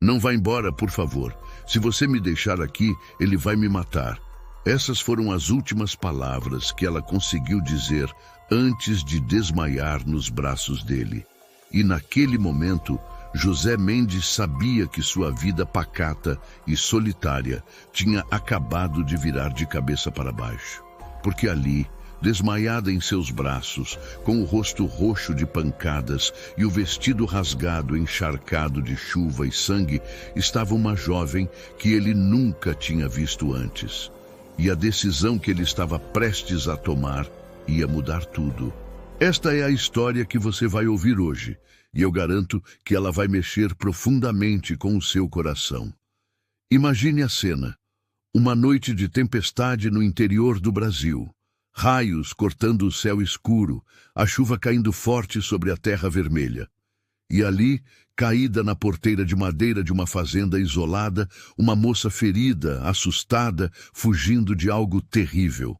Não vá embora, por favor. Se você me deixar aqui, ele vai me matar. Essas foram as últimas palavras que ela conseguiu dizer antes de desmaiar nos braços dele. E naquele momento, José Mendes sabia que sua vida pacata e solitária tinha acabado de virar de cabeça para baixo. Porque ali, desmaiada em seus braços, com o rosto roxo de pancadas e o vestido rasgado, encharcado de chuva e sangue, estava uma jovem que ele nunca tinha visto antes. E a decisão que ele estava prestes a tomar ia mudar tudo. Esta é a história que você vai ouvir hoje, e eu garanto que ela vai mexer profundamente com o seu coração. Imagine a cena. Uma noite de tempestade no interior do Brasil. Raios cortando o céu escuro, a chuva caindo forte sobre a terra vermelha. E ali, caída na porteira de madeira de uma fazenda isolada, uma moça ferida, assustada, fugindo de algo terrível.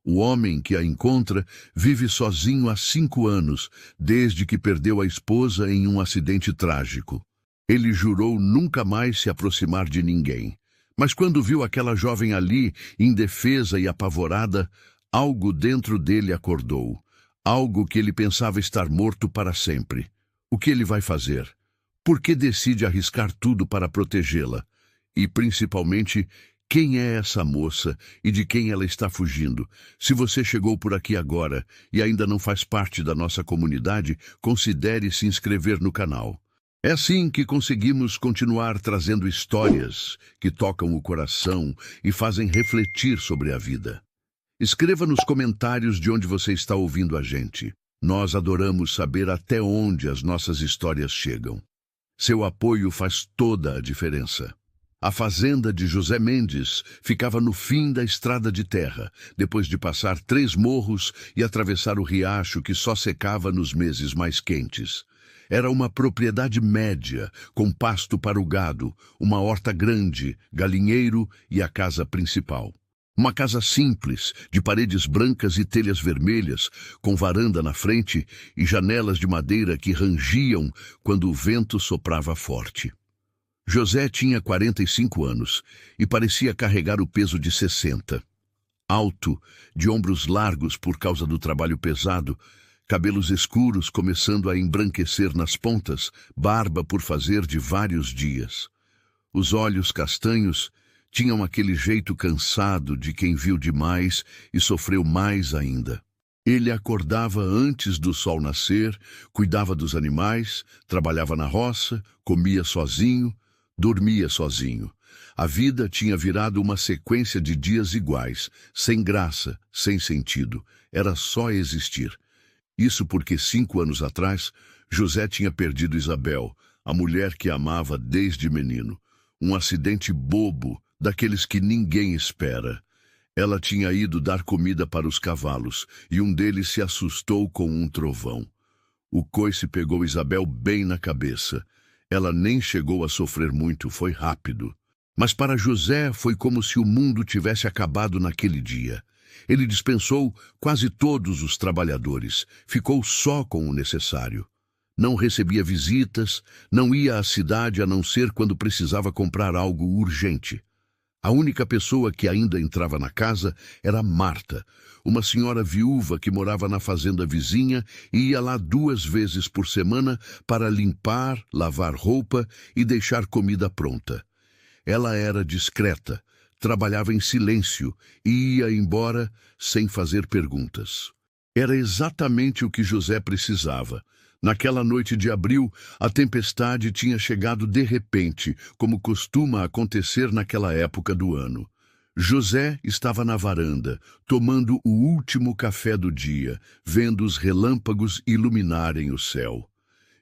O homem que a encontra vive sozinho há 5 anos, desde que perdeu a esposa em um acidente trágico. Ele jurou nunca mais se aproximar de ninguém. Mas quando viu aquela jovem ali, indefesa e apavorada, algo dentro dele acordou, algo que ele pensava estar morto para sempre. O que ele vai fazer? Por que decide arriscar tudo para protegê-la? E, principalmente, quem é essa moça e de quem ela está fugindo? Se você chegou por aqui agora e ainda não faz parte da nossa comunidade, considere se inscrever no canal. É assim que conseguimos continuar trazendo histórias que tocam o coração e fazem refletir sobre a vida. Escreva nos comentários de onde você está ouvindo a gente. Nós adoramos saber até onde as nossas histórias chegam. Seu apoio faz toda a diferença. A fazenda de José Mendes ficava no fim da estrada de terra, depois de passar 3 morros e atravessar o riacho que só secava nos meses mais quentes. Era uma propriedade média, com pasto para o gado, uma horta grande, galinheiro e a casa principal. Uma casa simples, de paredes brancas e telhas vermelhas, com varanda na frente e janelas de madeira que rangiam quando o vento soprava forte. José tinha 45 anos e parecia carregar o peso de 60. Alto, de ombros largos por causa do trabalho pesado, cabelos escuros começando a embranquecer nas pontas, barba por fazer de vários dias. Os olhos castanhos tinham aquele jeito cansado de quem viu demais e sofreu mais ainda. Ele acordava antes do sol nascer, cuidava dos animais, trabalhava na roça, comia sozinho, dormia sozinho. A vida tinha virado uma sequência de dias iguais, sem graça, sem sentido. Era só existir. Isso porque 5 anos atrás, José tinha perdido Isabel, a mulher que amava desde menino. Um acidente bobo, daqueles que ninguém espera. Ela tinha ido dar comida para os cavalos, e um deles se assustou com um trovão. O coice pegou Isabel bem na cabeça. Ela nem chegou a sofrer muito, foi rápido. Mas para José foi como se o mundo tivesse acabado naquele dia. Ele dispensou quase todos os trabalhadores, ficou só com o necessário. Não recebia visitas, não ia à cidade a não ser quando precisava comprar algo urgente. A única pessoa que ainda entrava na casa era Marta, uma senhora viúva que morava na fazenda vizinha e ia lá 2 vezes por semana para limpar, lavar roupa e deixar comida pronta. Ela era discreta, trabalhava em silêncio e ia embora sem fazer perguntas. Era exatamente o que José precisava. Naquela noite de abril, a tempestade tinha chegado de repente, como costuma acontecer naquela época do ano. José estava na varanda, tomando o último café do dia, vendo os relâmpagos iluminarem o céu.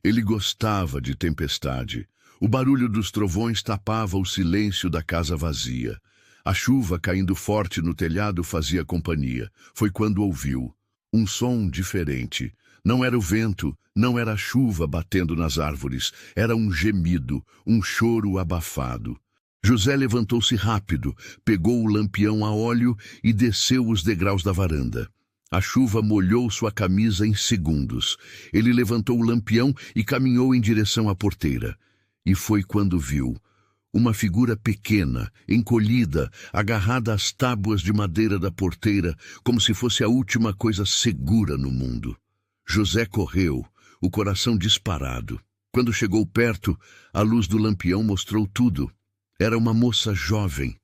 Ele gostava de tempestade. O barulho dos trovões tapava o silêncio da casa vazia. A chuva caindo forte no telhado fazia companhia. Foi quando ouviu um som diferente. Não era o vento, não era a chuva batendo nas árvores, era um gemido, um choro abafado. José levantou-se rápido, pegou o lampião a óleo e desceu os degraus da varanda. A chuva molhou sua camisa em segundos. Ele levantou o lampião e caminhou em direção à porteira. E foi quando viu uma figura pequena, encolhida, agarrada às tábuas de madeira da porteira, como se fosse a última coisa segura no mundo. José correu, o coração disparado. Quando chegou perto, a luz do lampião mostrou tudo. Era uma moça jovem.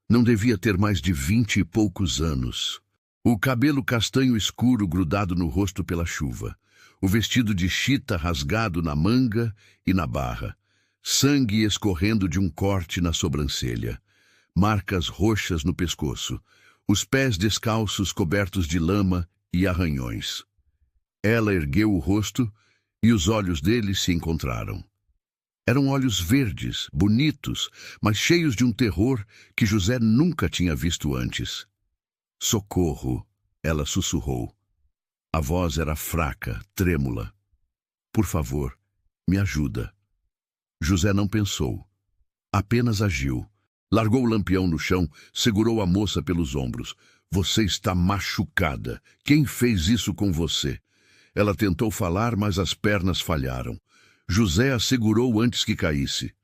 Não devia ter mais de 20 e poucos anos. O cabelo castanho escuro grudado no rosto pela chuva. O vestido de chita rasgado na manga e na barra. Sangue escorrendo de um corte na sobrancelha. Marcas roxas no pescoço. Os pés descalços cobertos de lama e arranhões. Ela ergueu o rosto e os olhos dele se encontraram. Eram olhos verdes, bonitos, mas cheios de um terror que José nunca tinha visto antes. Socorro, ela sussurrou. A voz era fraca, trêmula. Por favor, me ajuda. José não pensou. Apenas agiu. Largou o lampião no chão, segurou a moça pelos ombros. Você está machucada. Quem fez isso com você? Ela tentou falar, mas as pernas falharam. José a segurou antes que caísse.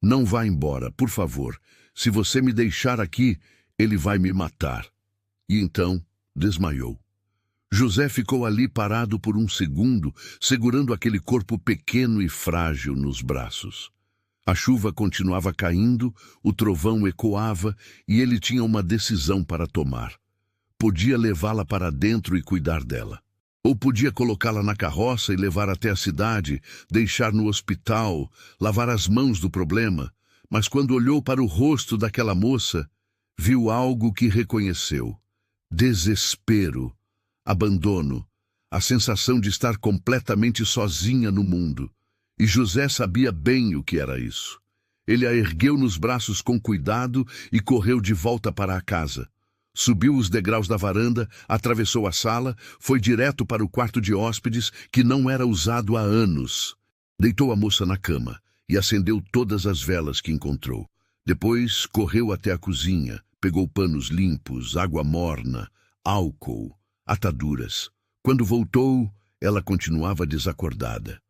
Não vá embora, por favor. Se você me deixar aqui, ele vai me matar. E então desmaiou. José ficou ali parado por um segundo, segurando aquele corpo pequeno e frágil nos braços. A chuva continuava caindo, o trovão ecoava e ele tinha uma decisão para tomar. Podia levá-la para dentro e cuidar dela. Ou podia colocá-la na carroça e levar até a cidade, deixar no hospital, lavar as mãos do problema. Mas quando olhou para o rosto daquela moça, viu algo que reconheceu. Desespero, abandono, a sensação de estar completamente sozinha no mundo. E José sabia bem o que era isso. Ele a ergueu nos braços com cuidado e correu de volta para a casa. Subiu os degraus da varanda, atravessou a sala, foi direto para o quarto de hóspedes, que não era usado há anos. Deitou a moça na cama e acendeu todas as velas que encontrou. Depois correu até a cozinha, pegou panos limpos, água morna, álcool, ataduras. Quando voltou, ela continuava desacordada.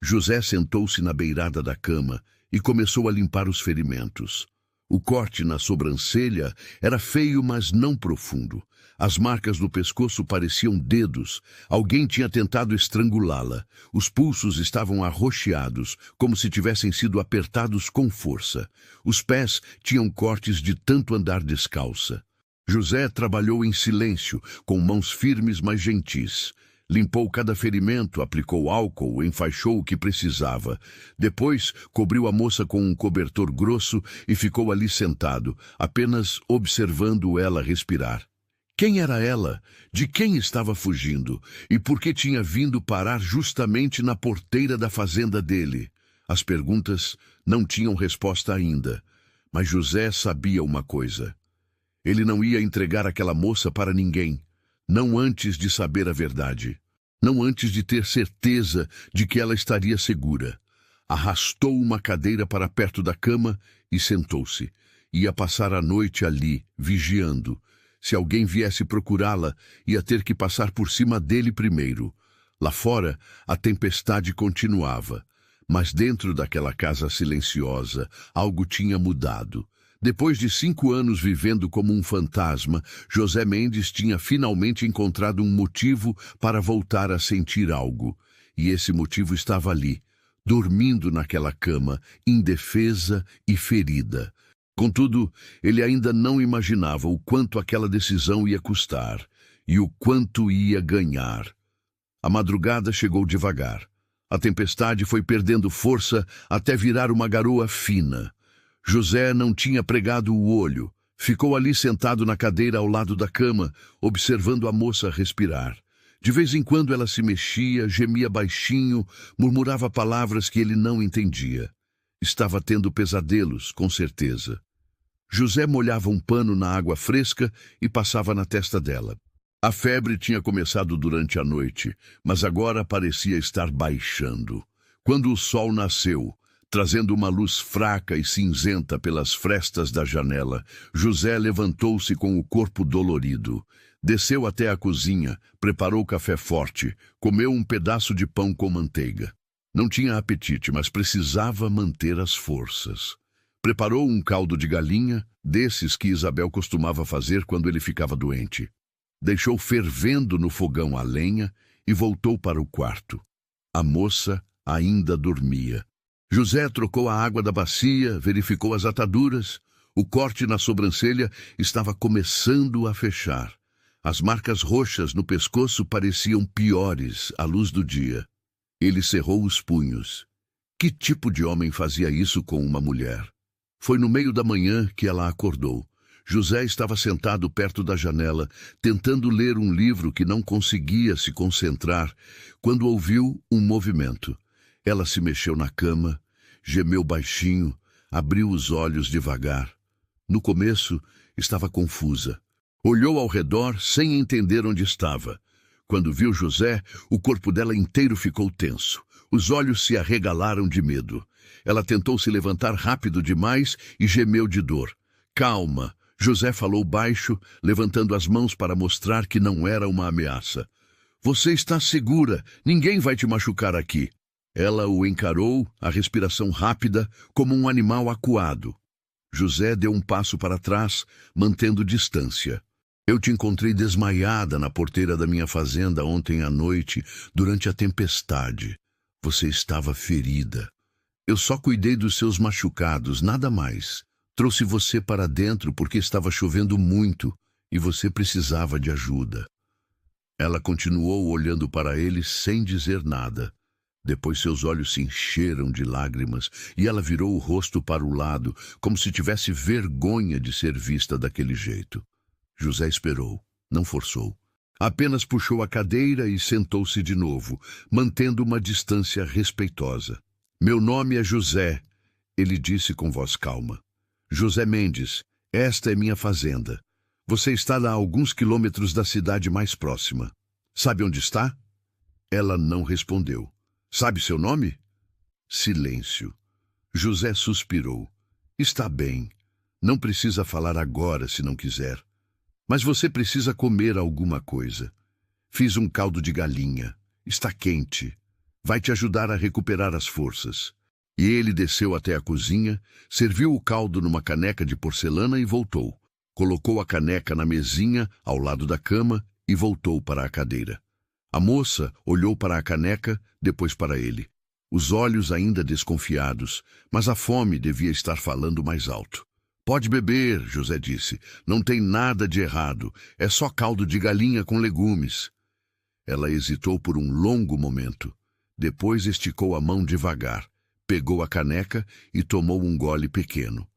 José sentou-se na beirada da cama e começou a limpar os ferimentos. O corte na sobrancelha era feio, mas não profundo. As marcas no pescoço pareciam dedos. Alguém tinha tentado estrangulá-la. Os pulsos estavam arroxeados, como se tivessem sido apertados com força. Os pés tinham cortes de tanto andar descalça. José trabalhou em silêncio, com mãos firmes, mas gentis. Limpou cada ferimento, aplicou álcool, enfaixou o que precisava. Depois, cobriu a moça com um cobertor grosso e ficou ali sentado, apenas observando ela respirar. Quem era ela? De quem estava fugindo? E por que tinha vindo parar justamente na porteira da fazenda dele? As perguntas não tinham resposta ainda, mas José sabia uma coisa. Ele não ia entregar aquela moça para ninguém. Não antes de saber a verdade. Não antes de ter certeza de que ela estaria segura. Arrastou uma cadeira para perto da cama e sentou-se. Ia passar a noite ali, vigiando. Se alguém viesse procurá-la, ia ter que passar por cima dele primeiro. Lá fora, a tempestade continuava. Mas dentro daquela casa silenciosa, algo tinha mudado. Depois de 5 anos vivendo como um fantasma, José Mendes tinha finalmente encontrado um motivo para voltar a sentir algo. E esse motivo estava ali, dormindo naquela cama, indefesa e ferida. Contudo, ele ainda não imaginava o quanto aquela decisão ia custar e o quanto ia ganhar. A madrugada chegou devagar. A tempestade foi perdendo força até virar uma garoa fina. José não tinha pregado o olho. Ficou ali sentado na cadeira ao lado da cama, observando a moça respirar. De vez em quando ela se mexia, gemia baixinho, murmurava palavras que ele não entendia. Estava tendo pesadelos, com certeza. José molhava um pano na água fresca e passava na testa dela. A febre tinha começado durante a noite, mas agora parecia estar baixando. Quando o sol nasceu, trazendo uma luz fraca e cinzenta pelas frestas da janela, José levantou-se com o corpo dolorido. Desceu até a cozinha, preparou café forte, comeu um pedaço de pão com manteiga. Não tinha apetite, mas precisava manter as forças. Preparou um caldo de galinha, desses que Isabel costumava fazer quando ele ficava doente. Deixou fervendo no fogão a lenha e voltou para o quarto. A moça ainda dormia. José trocou a água da bacia, verificou as ataduras. O corte na sobrancelha estava começando a fechar. As marcas roxas no pescoço pareciam piores à luz do dia. Ele cerrou os punhos. Que tipo de homem fazia isso com uma mulher? Foi no meio da manhã que ela acordou. José estava sentado perto da janela, tentando ler um livro que não conseguia se concentrar, quando ouviu um movimento. Ela se mexeu na cama, gemeu baixinho, abriu os olhos devagar. No começo, estava confusa. Olhou ao redor sem entender onde estava. Quando viu José, o corpo dela inteiro ficou tenso. Os olhos se arregalaram de medo. Ela tentou se levantar rápido demais e gemeu de dor. Calma, José falou baixo, levantando as mãos para mostrar que não era uma ameaça. Você está segura, ninguém vai te machucar aqui. Ela o encarou, a respiração rápida, como um animal acuado. José deu um passo para trás, mantendo distância. Eu te encontrei desmaiada na porteira da minha fazenda ontem à noite, durante a tempestade. Você estava ferida. Eu só cuidei dos seus machucados, nada mais. Trouxe você para dentro porque estava chovendo muito e você precisava de ajuda. Ela continuou olhando para ele sem dizer nada. Depois seus olhos se encheram de lágrimas e ela virou o rosto para o lado, como se tivesse vergonha de ser vista daquele jeito. José esperou, não forçou. Apenas puxou a cadeira e sentou-se de novo, mantendo uma distância respeitosa. Meu nome é José, ele disse com voz calma. José Mendes, esta é minha fazenda. Você está a alguns quilômetros da cidade mais próxima. Sabe onde está? Ela não respondeu. Sabe seu nome? Silêncio. José suspirou. Está bem. Não precisa falar agora se não quiser. Mas você precisa comer alguma coisa. Fiz um caldo de galinha. Está quente. Vai te ajudar a recuperar as forças. E ele desceu até a cozinha, serviu o caldo numa caneca de porcelana e voltou. Colocou a caneca na mesinha, ao lado da cama, e voltou para a cadeira. A moça olhou para a caneca, depois para ele. Os olhos ainda desconfiados, mas a fome devia estar falando mais alto. Pode beber, José disse. Não tem nada de errado. É só caldo de galinha com legumes. Ela hesitou por um longo momento. Depois esticou a mão devagar. Pegou a caneca e tomou um gole pequeno.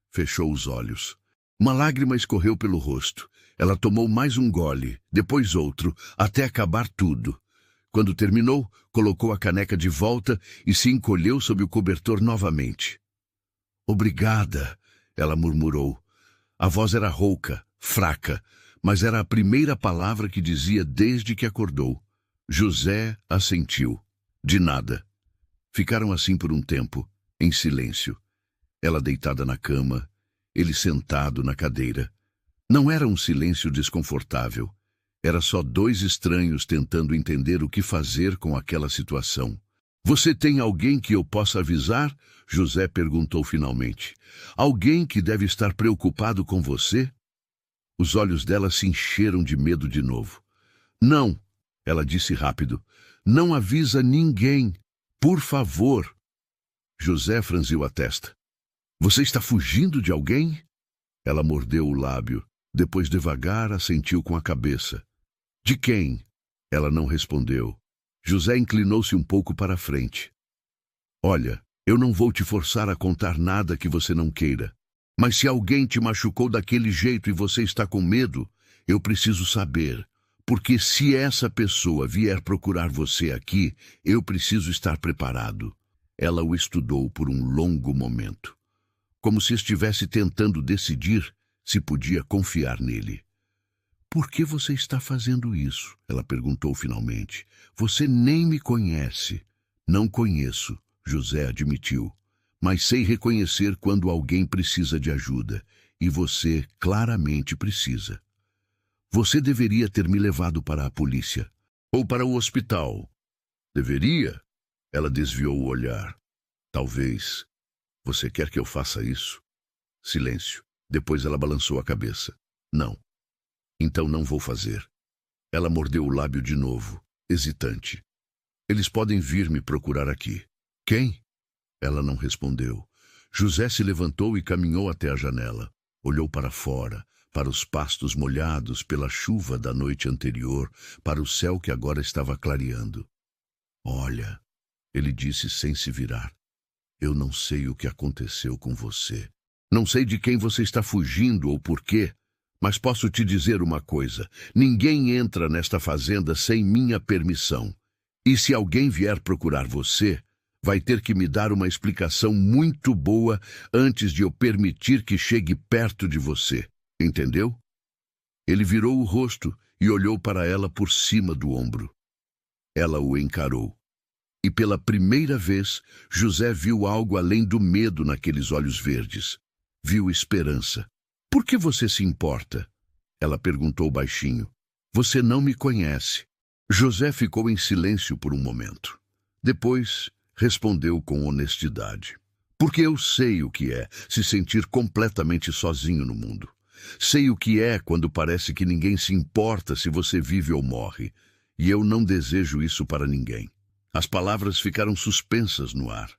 Fechou os olhos. Uma lágrima escorreu pelo rosto. Ela tomou mais um gole, depois outro, até acabar tudo. Quando terminou, colocou a caneca de volta e se encolheu sob o cobertor novamente. Obrigada, ela murmurou. A voz era rouca, fraca, mas era a primeira palavra que dizia desde que acordou. José assentiu. De nada. Ficaram assim por um tempo, em silêncio. Ela deitada na cama, ele sentado na cadeira. Não era um silêncio desconfortável. Era só dois estranhos tentando entender o que fazer com aquela situação. Você tem alguém que eu possa avisar? José perguntou finalmente. Alguém que deve estar preocupado com você? Os olhos dela se encheram de medo de novo. Não, ela disse rápido. Não avisa ninguém. Por favor. José franziu a testa. Você está fugindo de alguém? Ela mordeu o lábio. Depois, devagar, assentiu com a cabeça. De quem? Ela não respondeu. José inclinou-se um pouco para a frente. Olha, eu não vou te forçar a contar nada que você não queira. Mas se alguém te machucou daquele jeito e você está com medo, eu preciso saber. Porque se essa pessoa vier procurar você aqui, eu preciso estar preparado. Ela o estudou por um longo momento, como se estivesse tentando decidir se podia confiar nele. Por que você está fazendo isso? Ela perguntou finalmente. Você nem me conhece. Não conheço, José admitiu. Mas sei reconhecer quando alguém precisa de ajuda. E você claramente precisa. Você deveria ter me levado para a polícia. Ou para o hospital. Deveria? Ela desviou o olhar. Talvez. Você quer que eu faça isso? Silêncio. Depois ela balançou a cabeça. Não. Então não vou fazer. Ela mordeu o lábio de novo, hesitante. Eles podem vir me procurar aqui. Quem? Ela não respondeu. José se levantou e caminhou até a janela. Olhou para fora, para os pastos molhados pela chuva da noite anterior, para o céu que agora estava clareando. Olha, ele disse sem se virar. Eu não sei o que aconteceu com você. Não sei de quem você está fugindo ou por quê, mas posso te dizer uma coisa. Ninguém entra nesta fazenda sem minha permissão. E se alguém vier procurar você, vai ter que me dar uma explicação muito boa antes de eu permitir que chegue perto de você. Entendeu? Ele virou o rosto e olhou para ela por cima do ombro. Ela o encarou. E pela primeira vez, José viu algo além do medo naqueles olhos verdes. Viu esperança. Por que você se importa? Ela perguntou baixinho. Você não me conhece. José ficou em silêncio por um momento. Depois, respondeu com honestidade. Porque eu sei o que é se sentir completamente sozinho no mundo. Sei o que é quando parece que ninguém se importa se você vive ou morre. E eu não desejo isso para ninguém. As palavras ficaram suspensas no ar.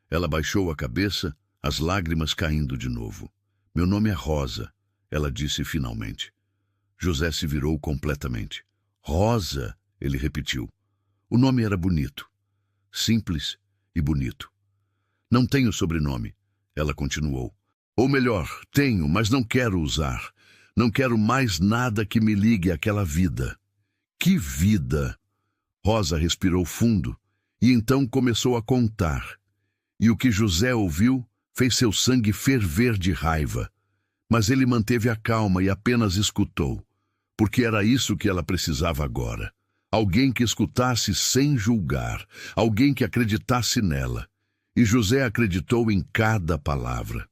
Ela baixou a cabeça, as lágrimas caindo de novo. Meu nome é Rosa, ela disse finalmente. José se virou completamente. Rosa, ele repetiu. O nome era bonito. Simples e bonito. Não tenho sobrenome, ela continuou. Ou melhor, tenho, mas não quero usar. Não quero mais nada que me ligue àquela vida. Que vida! Rosa respirou fundo e então começou a contar. E o que José ouviu fez seu sangue ferver de raiva. Mas ele manteve a calma e apenas escutou, porque era isso que ela precisava agora. Alguém que escutasse sem julgar, alguém que acreditasse nela. E José acreditou em cada palavra.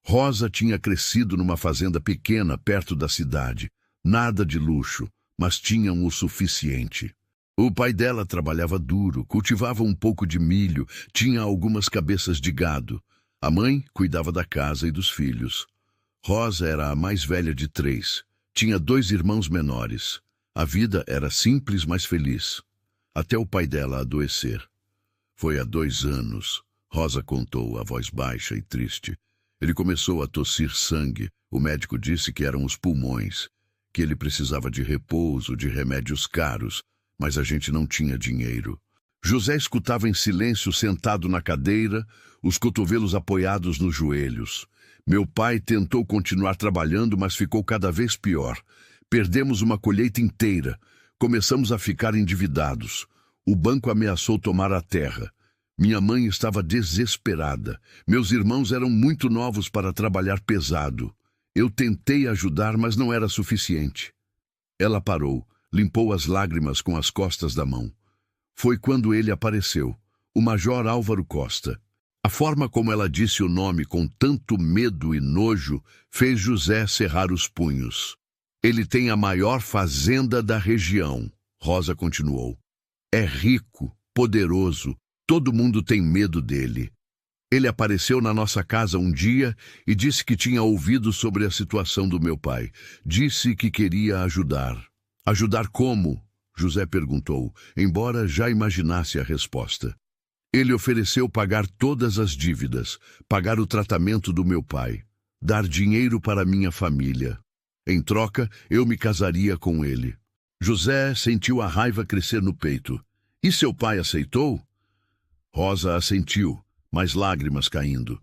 Rosa tinha crescido numa fazenda pequena perto da cidade. Nada de luxo, mas tinham o suficiente. O pai dela trabalhava duro, cultivava um pouco de milho, tinha algumas cabeças de gado. A mãe cuidava da casa e dos filhos. Rosa era a mais velha de 3. Tinha 2 irmãos menores. A vida era simples, mas feliz. Até o pai dela adoecer. Foi há 2 anos, Rosa contou, a voz baixa e triste. Ele começou a tossir sangue. O médico disse que eram os pulmões, que ele precisava de repouso, de remédios caros, mas a gente não tinha dinheiro. José escutava em silêncio sentado na cadeira, os cotovelos apoiados nos joelhos. Meu pai tentou continuar trabalhando, mas ficou cada vez pior. Perdemos uma colheita inteira. Começamos a ficar endividados. O banco ameaçou tomar a terra. Minha mãe estava desesperada. Meus irmãos eram muito novos para trabalhar pesado. Eu tentei ajudar, mas não era suficiente. Ela parou, limpou as lágrimas com as costas da mão. Foi quando ele apareceu, o Major Álvaro Costa. A forma como ela disse o nome com tanto medo e nojo fez José cerrar os punhos. Ele tem a maior fazenda da região, Rosa continuou. É rico, poderoso, todo mundo tem medo dele. Ele apareceu na nossa casa um dia e disse que tinha ouvido sobre a situação do meu pai. Disse que queria ajudar. Ajudar como? José perguntou, embora já imaginasse a resposta. Ele ofereceu pagar todas as dívidas, pagar o tratamento do meu pai, dar dinheiro para minha família. Em troca, eu me casaria com ele. José sentiu a raiva crescer no peito. E seu pai aceitou? Rosa assentiu, mais lágrimas caindo.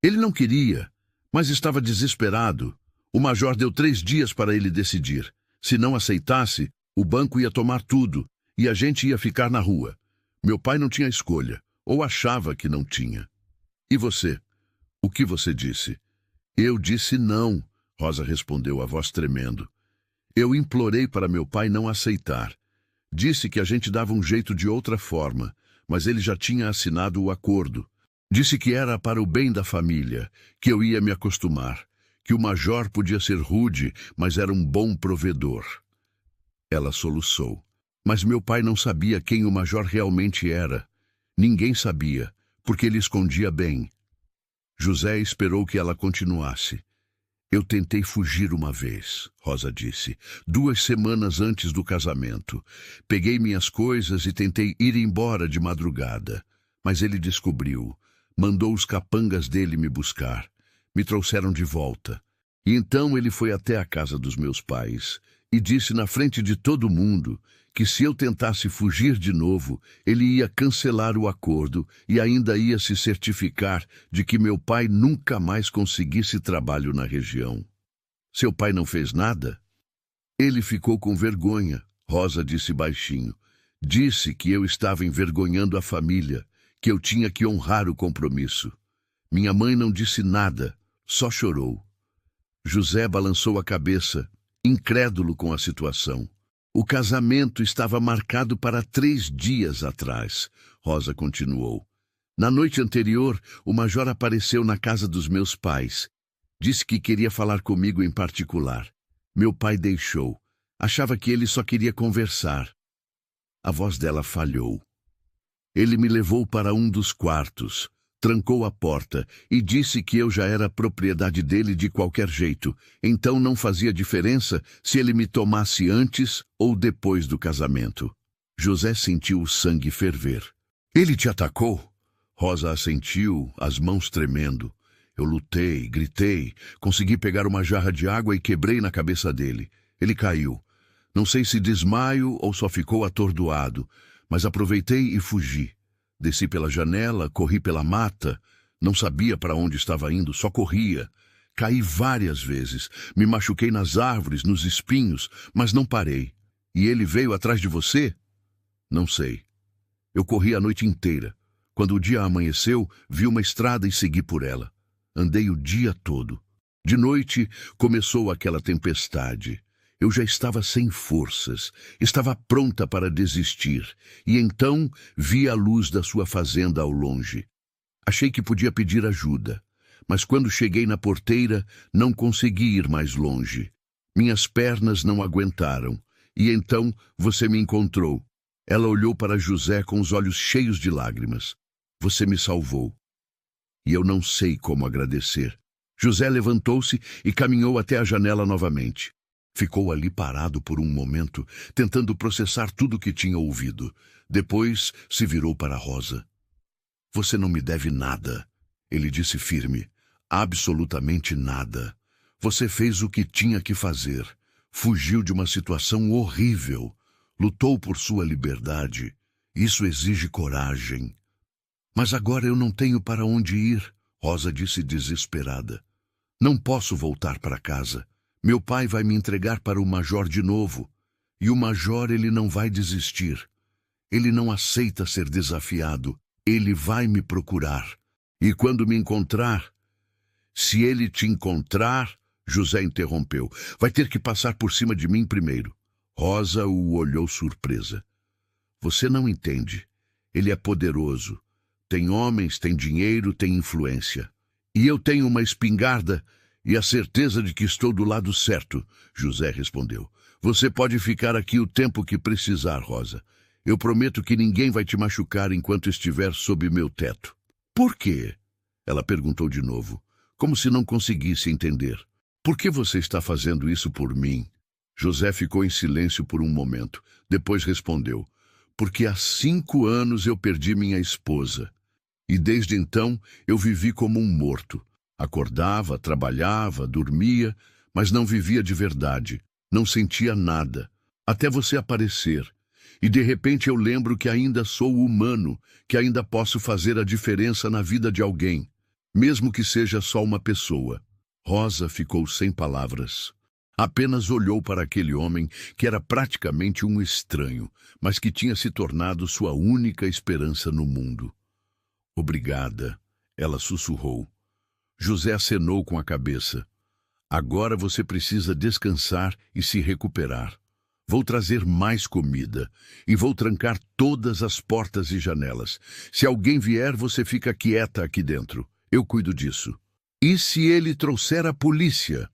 Ele não queria, mas estava desesperado. O major deu 3 dias para ele decidir. Se não aceitasse, o banco ia tomar tudo e a gente ia ficar na rua. Meu pai não tinha escolha, ou achava que não tinha. E você? O que você disse? Eu disse não, Rosa respondeu, a voz tremendo. Eu implorei para meu pai não aceitar. Disse que a gente dava um jeito de outra forma, mas ele já tinha assinado o acordo. Disse que era para o bem da família, que eu ia me acostumar, que o major podia ser rude, mas era um bom provedor. Ela soluçou. Mas meu pai não sabia quem o major realmente era. Ninguém sabia, porque ele escondia bem. José esperou que ela continuasse. Eu tentei fugir uma vez, Rosa disse, 2 semanas antes do casamento. Peguei minhas coisas e tentei ir embora de madrugada. Mas ele descobriu. Mandou os capangas dele me buscar. Me trouxeram de volta. E então ele foi até a casa dos meus pais e disse na frente de todo mundo que se eu tentasse fugir de novo, ele ia cancelar o acordo e ainda ia se certificar de que meu pai nunca mais conseguisse trabalho na região. Seu pai não fez nada? Ele ficou com vergonha, Rosa disse baixinho. Disse que eu estava envergonhando a família, que eu tinha que honrar o compromisso. Minha mãe não disse nada, só chorou. José balançou a cabeça, incrédulo com a situação. O casamento estava marcado para 3 dias atrás, Rosa continuou. Na noite anterior, o major apareceu na casa dos meus pais. Disse que queria falar comigo em particular. Meu pai deixou. Achava que ele só queria conversar. A voz dela falhou. Ele me levou para um dos quartos, trancou a porta e disse que eu já era propriedade dele de qualquer jeito, então não fazia diferença se ele me tomasse antes ou depois do casamento. José sentiu o sangue ferver. Ele te atacou? Rosa assentiu, as mãos tremendo. Eu lutei, gritei, consegui pegar uma jarra de água e quebrei na cabeça dele. Ele caiu. Não sei se desmaio ou só ficou atordoado, mas aproveitei e fugi. Desci pela janela, corri pela mata. Não sabia para onde estava indo, só corria. Caí várias vezes, me machuquei nas árvores, nos espinhos, mas não parei. E ele veio atrás de você? Não sei. Eu corri a noite inteira. Quando o dia amanheceu, vi uma estrada e segui por ela. Andei o dia todo. De noite, começou aquela tempestade. Eu já estava sem forças, estava pronta para desistir, e então vi a luz da sua fazenda ao longe. Achei que podia pedir ajuda, mas quando cheguei na porteira, não consegui ir mais longe. Minhas pernas não aguentaram, e então você me encontrou. Ela olhou para José com os olhos cheios de lágrimas. Você me salvou. E eu não sei como agradecer. José levantou-se e caminhou até a janela novamente. Ficou ali parado por um momento, tentando processar tudo o que tinha ouvido. Depois se virou para Rosa. Você não me deve nada, ele disse firme. Absolutamente nada. Você fez o que tinha que fazer. Fugiu de uma situação horrível. Lutou por sua liberdade. Isso exige coragem. Mas agora eu não tenho para onde ir, Rosa disse desesperada. Não posso voltar para casa. Meu pai vai me entregar para o major de novo. E o major, ele não vai desistir. Ele não aceita ser desafiado. Ele vai me procurar. E quando me encontrar... Se ele te encontrar... José interrompeu. Vai ter que passar por cima de mim primeiro. Rosa o olhou surpresa. Você não entende. Ele é poderoso. Tem homens, tem dinheiro, tem influência. E eu tenho uma espingarda e a certeza de que estou do lado certo, José respondeu. Você pode ficar aqui o tempo que precisar, Rosa. Eu prometo que ninguém vai te machucar enquanto estiver sob meu teto. Por quê? Ela perguntou de novo, como se não conseguisse entender. Por que você está fazendo isso por mim? José ficou em silêncio por um momento. Depois respondeu, porque há 5 anos eu perdi minha esposa. E desde então eu vivi como um morto. Acordava, trabalhava, dormia, mas não vivia de verdade. Não sentia nada. Até você aparecer. E de repente eu lembro que ainda sou humano, que ainda posso fazer a diferença na vida de alguém, mesmo que seja só uma pessoa. Rosa ficou sem palavras. Apenas olhou para aquele homem que era praticamente um estranho, mas que tinha se tornado sua única esperança no mundo. Obrigada, ela sussurrou. José acenou com a cabeça. Agora você precisa descansar e se recuperar. Vou trazer mais comida e vou trancar todas as portas e janelas. Se alguém vier, você fica quieta aqui dentro. Eu cuido disso. E se ele trouxer a polícia?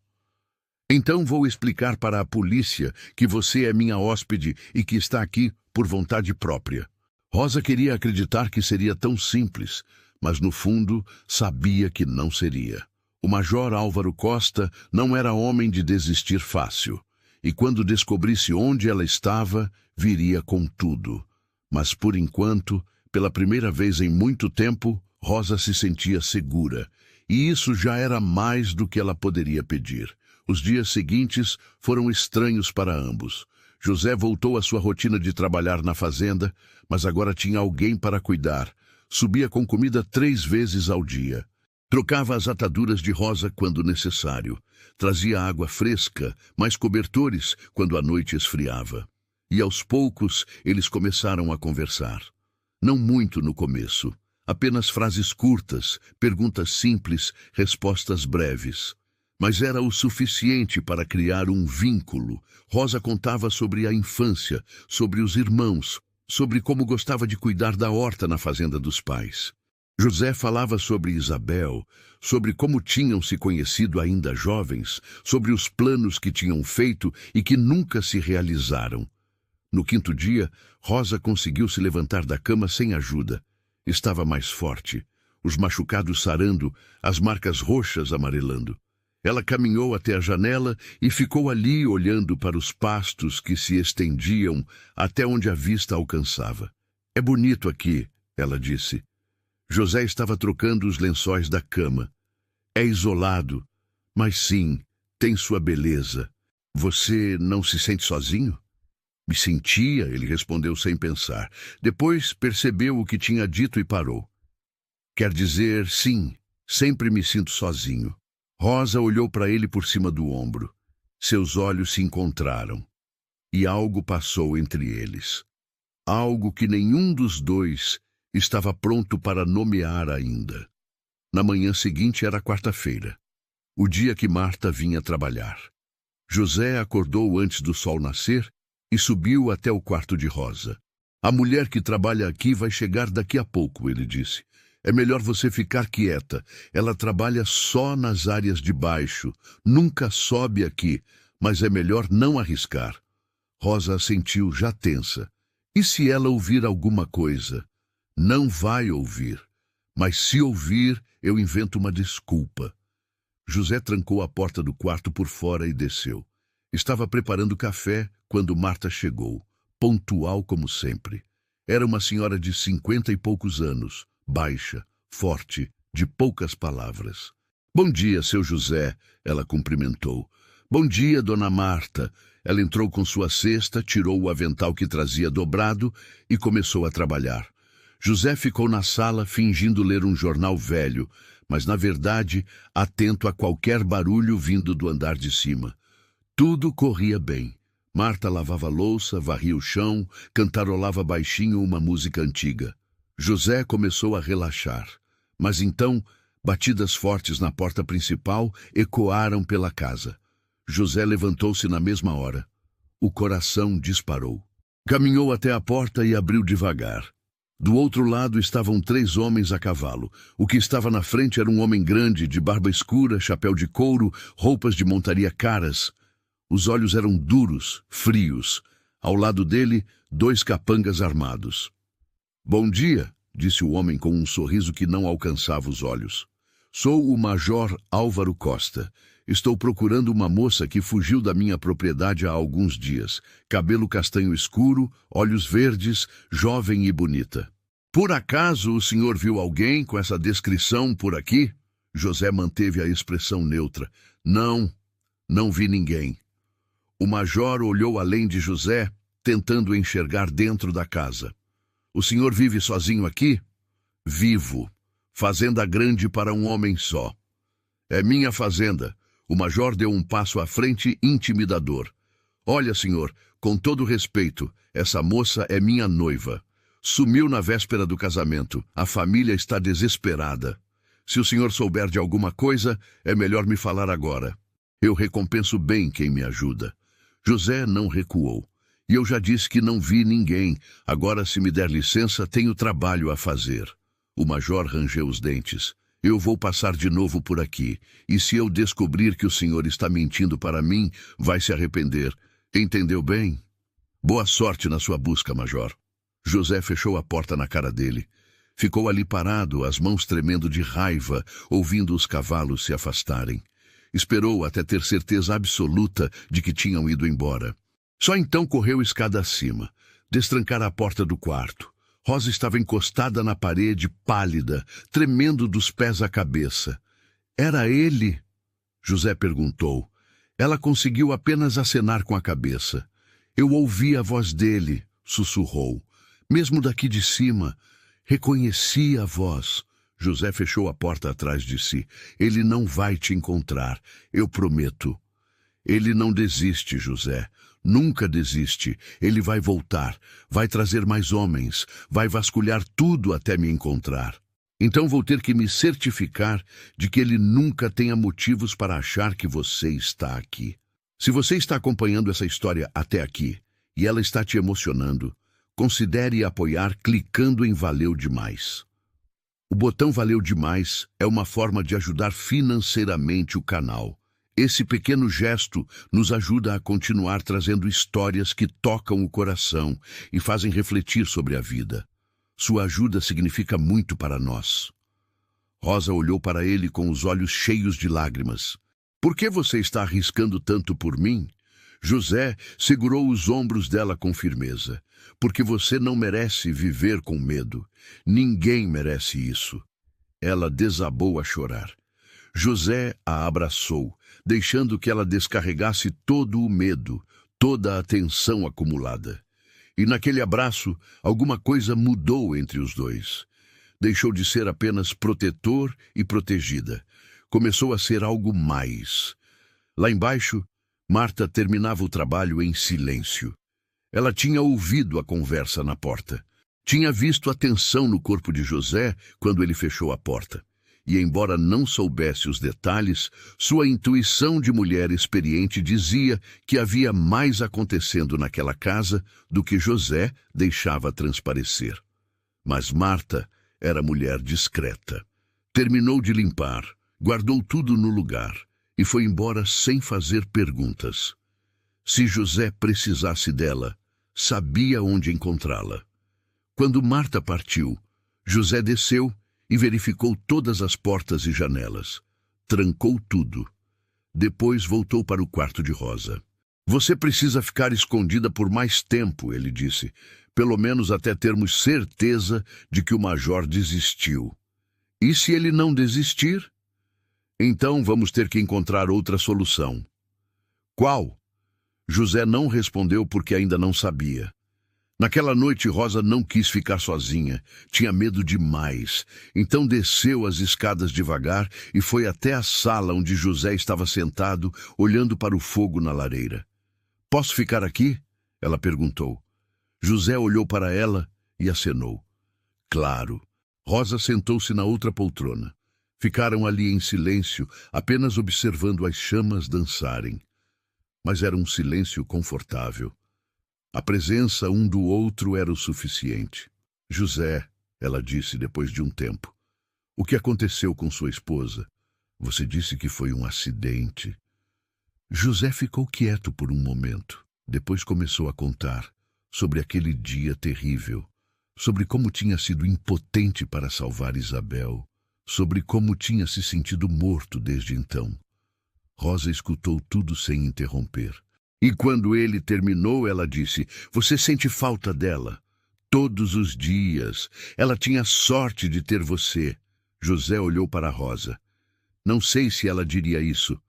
Então vou explicar para a polícia que você é minha hóspede e que está aqui por vontade própria. Rosa queria acreditar que seria tão simples, mas no fundo sabia que não seria. O Major Álvaro Costa não era homem de desistir fácil, e quando descobrisse onde ela estava, viria com tudo. Mas por enquanto, pela primeira vez em muito tempo, Rosa se sentia segura, e isso já era mais do que ela poderia pedir. Os dias seguintes foram estranhos para ambos. José voltou à sua rotina de trabalhar na fazenda, mas agora tinha alguém para cuidar. Subia com comida 3 vezes ao dia. Trocava as ataduras de Rosa quando necessário. Trazia água fresca, mais cobertores quando a noite esfriava. E aos poucos eles começaram a conversar. Não muito no começo. Apenas frases curtas, perguntas simples, respostas breves. Mas era o suficiente para criar um vínculo. Rosa contava sobre a infância, sobre os irmãos, sobre como gostava de cuidar da horta na fazenda dos pais. José falava sobre Isabel, sobre como tinham se conhecido ainda jovens, sobre os planos que tinham feito e que nunca se realizaram. No 5º dia, Rosa conseguiu se levantar da cama sem ajuda. Estava mais forte, os machucados sarando, as marcas roxas amarelando. Ela caminhou até a janela e ficou ali olhando para os pastos que se estendiam até onde a vista alcançava. "É bonito aqui", ela disse. José estava trocando os lençóis da cama. "É isolado, mas sim, tem sua beleza. Você não se sente sozinho?" "Me sentia", ele respondeu sem pensar. Depois percebeu o que tinha dito e parou. "Quer dizer, sim, sempre me sinto sozinho." Rosa olhou para ele por cima do ombro. Seus olhos se encontraram. E algo passou entre eles. Algo que nenhum dos dois estava pronto para nomear ainda. Na manhã seguinte era quarta-feira, o dia que Marta vinha trabalhar. José acordou antes do sol nascer e subiu até o quarto de Rosa. "A mulher que trabalha aqui vai chegar daqui a pouco", ele disse. "É melhor você ficar quieta. Ela trabalha só nas áreas de baixo. Nunca sobe aqui, mas é melhor não arriscar." Rosa assentiu, já tensa. "E se ela ouvir alguma coisa?" "Não vai ouvir. Mas se ouvir, eu invento uma desculpa." José trancou a porta do quarto por fora e desceu. Estava preparando café quando Marta chegou, pontual como sempre. Era uma senhora de 50 e poucos anos, baixa, forte, de poucas palavras. "Bom dia, seu José", ela cumprimentou. "Bom dia, dona Marta." Ela entrou com sua cesta, tirou o avental que trazia dobrado e começou a trabalhar. José ficou na sala fingindo ler um jornal velho, mas na verdade atento a qualquer barulho vindo do andar de cima. Tudo corria bem. Marta lavava a louça, varria o chão, cantarolava baixinho uma música antiga. José começou a relaxar, mas então batidas fortes na porta principal ecoaram pela casa. José levantou-se na mesma hora. O coração disparou. Caminhou até a porta e abriu devagar. Do outro lado estavam 3 homens a cavalo. O que estava na frente era um homem grande, de barba escura, chapéu de couro, roupas de montaria caras. Os olhos eram duros, frios. Ao lado dele, 2 capangas armados. "Bom dia", disse o homem com um sorriso que não alcançava os olhos. "Sou o Major Álvaro Costa. Estou procurando uma moça que fugiu da minha propriedade há alguns dias. Cabelo castanho escuro, olhos verdes, jovem e bonita." "Por acaso o senhor viu alguém com essa descrição por aqui?" José manteve a expressão neutra. "Não, não vi ninguém." O major olhou além de José, tentando enxergar dentro da casa. "O senhor vive sozinho aqui?" "Vivo. Fazenda grande para um homem só." "É minha fazenda." O major deu um passo à frente intimidador. "Olha, senhor, com todo respeito, essa moça é minha noiva. Sumiu na véspera do casamento. A família está desesperada. Se o senhor souber de alguma coisa, é melhor me falar agora. Eu recompenso bem quem me ajuda." José não recuou. "E eu já disse que não vi ninguém. Agora, se me der licença, tenho trabalho a fazer." O major rangeu os dentes. "Eu vou passar de novo por aqui. E se eu descobrir que o senhor está mentindo para mim, vai se arrepender. Entendeu bem? Boa sorte na sua busca, major." José fechou a porta na cara dele. Ficou ali parado, as mãos tremendo de raiva, ouvindo os cavalos se afastarem. Esperou até ter certeza absoluta de que tinham ido embora. Só então correu escada acima, destrancar a porta do quarto. Rosa estava encostada na parede, pálida, tremendo dos pés à cabeça. Era ele? José perguntou. Ela conseguiu apenas acenar com a cabeça. Eu ouvi a voz dele, sussurrou. Mesmo daqui de cima, reconheci a voz. José fechou a porta atrás de si. Ele não vai te encontrar, eu prometo. Ele não desiste, José. Nunca desiste. Ele vai voltar, vai trazer mais homens, vai vasculhar tudo até me encontrar. Então vou ter que me certificar de que ele nunca tenha motivos para achar que você está aqui. Se você está acompanhando essa história até aqui, e ela está te emocionando, considere apoiar clicando em Valeu Demais. O botão Valeu Demais é uma forma de ajudar financeiramente o canal. Esse pequeno gesto nos ajuda a continuar trazendo histórias que tocam o coração e fazem refletir sobre a vida. Sua ajuda significa muito para nós. Rosa olhou para ele com os olhos cheios de lágrimas. Por que você está arriscando tanto por mim? José segurou os ombros dela com firmeza. Porque você não merece viver com medo. Ninguém merece isso. Ela desabou a chorar. José a abraçou, deixando que ela descarregasse todo o medo, toda a tensão acumulada. E naquele abraço, alguma coisa mudou entre os dois. Deixou de ser apenas protetor e protegida. Começou a ser algo mais. Lá embaixo, Marta terminava o trabalho em silêncio. Ela tinha ouvido a conversa na porta. Tinha visto a tensão no corpo de José quando ele fechou a porta. E embora não soubesse os detalhes, sua intuição de mulher experiente dizia que havia mais acontecendo naquela casa do que José deixava transparecer. Mas Marta era mulher discreta. Terminou de limpar, guardou tudo no lugar e foi embora sem fazer perguntas. Se José precisasse dela, sabia onde encontrá-la. Quando Marta partiu, José desceu e verificou todas as portas e janelas. Trancou tudo. Depois voltou para o quarto de Rosa. Você precisa ficar escondida por mais tempo, ele disse. Pelo menos até termos certeza de que o major desistiu. E se ele não desistir? Então vamos ter que encontrar outra solução. Qual? José não respondeu porque ainda não sabia. Naquela noite, Rosa não quis ficar sozinha. Tinha medo demais. Então desceu as escadas devagar e foi até a sala onde José estava sentado, olhando para o fogo na lareira. Posso ficar aqui? Ela perguntou. José olhou para ela e acenou. Claro. Rosa sentou-se na outra poltrona. Ficaram ali em silêncio, apenas observando as chamas dançarem. Mas era um silêncio confortável. A presença um do outro era o suficiente. José, ela disse depois de um tempo, o que aconteceu com sua esposa? Você disse que foi um acidente. José ficou quieto por um momento. Depois começou a contar sobre aquele dia terrível, sobre como tinha sido impotente para salvar Isabel, sobre como tinha se sentido morto desde então. Rosa escutou tudo sem interromper. E quando ele terminou, ela disse, você sente falta dela? Todos os dias. Ela tinha sorte de ter você. José olhou para Rosa. Não sei se ela diria isso.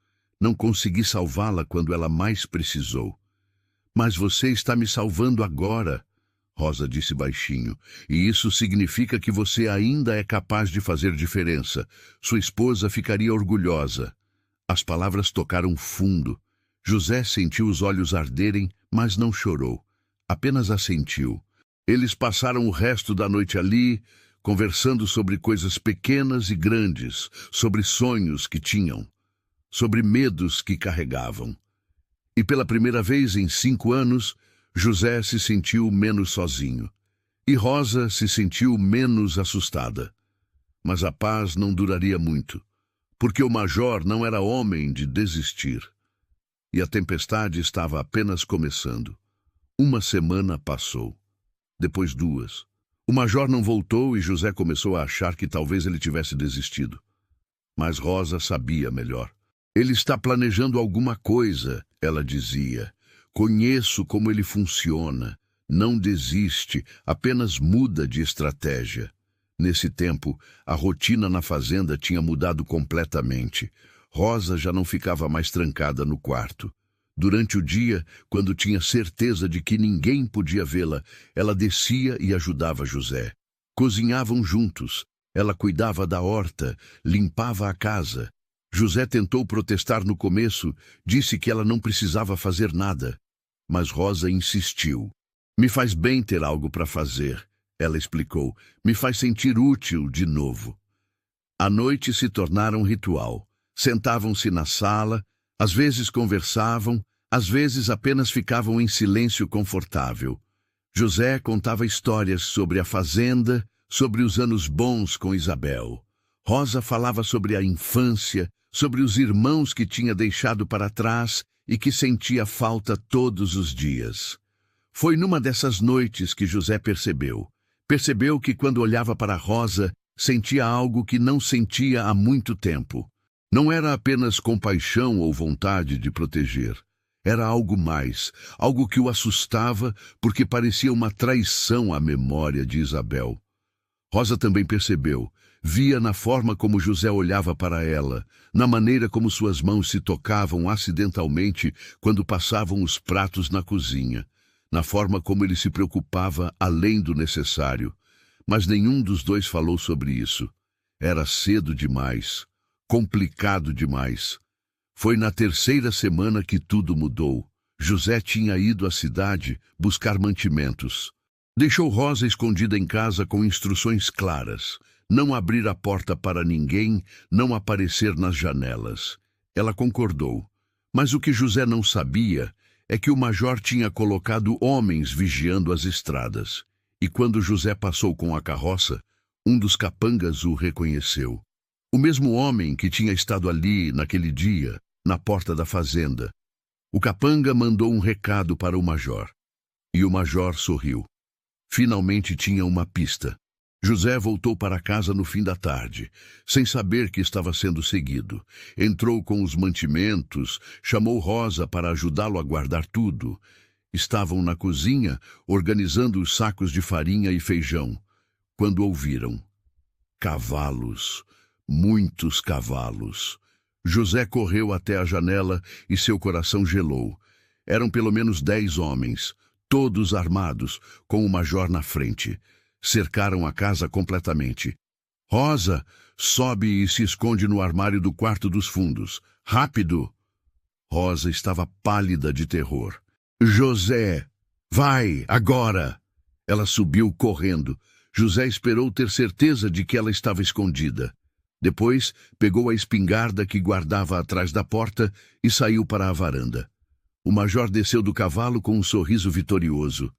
Não consegui salvá-la quando ela mais precisou. Mas você está me salvando agora, Rosa disse baixinho. E isso significa que você ainda é capaz de fazer diferença. Sua esposa ficaria orgulhosa. As palavras tocaram fundo. José sentiu os olhos arderem, mas não chorou. Apenas assentiu. Eles passaram o resto da noite ali, conversando sobre coisas pequenas e grandes, sobre sonhos que tinham, sobre medos que carregavam. E pela primeira vez em 5 anos, José se sentiu menos sozinho. E Rosa se sentiu menos assustada. Mas a paz não duraria muito, porque o major não era homem de desistir. E a tempestade estava apenas começando. Uma semana passou. depois 2. O major não voltou e José começou a achar que talvez ele tivesse desistido. Mas Rosa sabia melhor. Ele está planejando alguma coisa, ela dizia. Conheço como ele funciona. Não desiste, apenas muda de estratégia. Nesse tempo, a rotina na fazenda tinha mudado completamente. Rosa já não ficava mais trancada no quarto. Durante o dia, quando tinha certeza de que ninguém podia vê-la, ela descia e ajudava José. Cozinhavam juntos. Ela cuidava da horta, limpava a casa. José tentou protestar no começo, disse que ela não precisava fazer nada. Mas Rosa insistiu. Me faz bem ter algo para fazer, ela explicou. Me faz sentir útil de novo. A noite se tornara um ritual. Sentavam-se na sala, às vezes conversavam, às vezes apenas ficavam em silêncio confortável. José contava histórias sobre a fazenda, sobre os anos bons com Isabel. Rosa falava sobre a infância, sobre os irmãos que tinha deixado para trás e que sentia falta todos os dias. Foi numa dessas noites que José percebeu. Percebeu que quando olhava para Rosa, sentia algo que não sentia há muito tempo. Não era apenas compaixão ou vontade de proteger. Era algo mais, algo que o assustava porque parecia uma traição à memória de Isabel. Rosa também percebeu, via na forma como José olhava para ela, na maneira como suas mãos se tocavam acidentalmente quando passavam os pratos na cozinha, na forma como ele se preocupava além do necessário. Mas nenhum dos dois falou sobre isso. Era cedo demais, complicado demais. Foi na 3ª semana que tudo mudou. José tinha ido à cidade buscar mantimentos. Deixou Rosa escondida em casa com instruções claras. Não abrir a porta para ninguém, não aparecer nas janelas. Ela concordou. Mas o que José não sabia é que o major tinha colocado homens vigiando as estradas. E quando José passou com a carroça, um dos capangas o reconheceu. O mesmo homem que tinha estado ali naquele dia, na porta da fazenda. O capanga mandou um recado para o major. E o major sorriu. Finalmente tinha uma pista. José voltou para casa no fim da tarde, sem saber que estava sendo seguido. Entrou com os mantimentos, chamou Rosa para ajudá-lo a guardar tudo. Estavam na cozinha, organizando os sacos de farinha e feijão, quando ouviram. Cavalos, muitos cavalos. José correu até a janela e seu coração gelou. Eram pelo menos 10 homens, todos armados, com o major na frente. Cercaram a casa completamente. Rosa, sobe e se esconde no armário do quarto dos fundos. Rápido! Rosa estava pálida de terror. José, vai, agora! Ela subiu correndo. José esperou ter certeza de que ela estava escondida. Depois, pegou a espingarda que guardava atrás da porta e saiu para a varanda. O major desceu do cavalo com um sorriso vitorioso.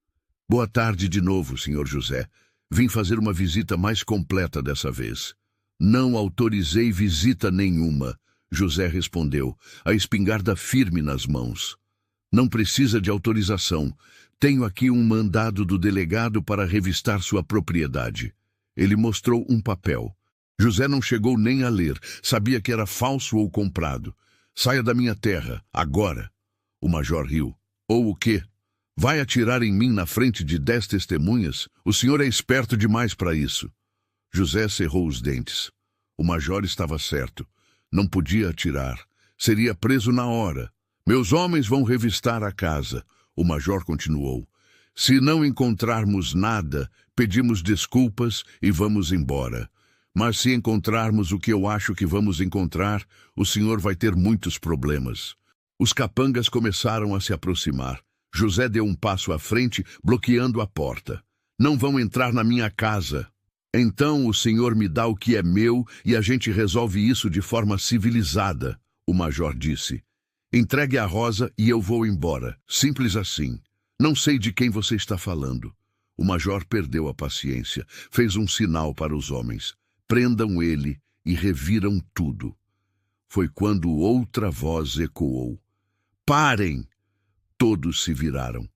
Boa tarde de novo, senhor José. Vim fazer uma visita mais completa dessa vez. Não autorizei visita nenhuma, José respondeu, a espingarda firme nas mãos. Não precisa de autorização. Tenho aqui um mandado do delegado para revistar sua propriedade. Ele mostrou um papel. José não chegou nem a ler. Sabia que era falso ou comprado. Saia da minha terra, agora. O major riu. Ou o quê? Vai atirar em mim na frente de 10 testemunhas? O senhor é esperto demais para isso. José cerrou os dentes. O major estava certo. Não podia atirar. Seria preso na hora. Meus homens vão revistar a casa. O major continuou. Se não encontrarmos nada, pedimos desculpas e vamos embora. Mas se encontrarmos o que eu acho que vamos encontrar, o senhor vai ter muitos problemas. Os capangas começaram a se aproximar. José deu um passo à frente, bloqueando a porta. Não vão entrar na minha casa. Então o senhor me dá o que é meu e a gente resolve isso de forma civilizada, o major disse. Entregue a Rosa e eu vou embora. Simples assim. Não sei de quem você está falando. O major perdeu a paciência. Fez um sinal para os homens. Prendam ele e reviram tudo. Foi quando outra voz ecoou. Parem! Todos se viraram.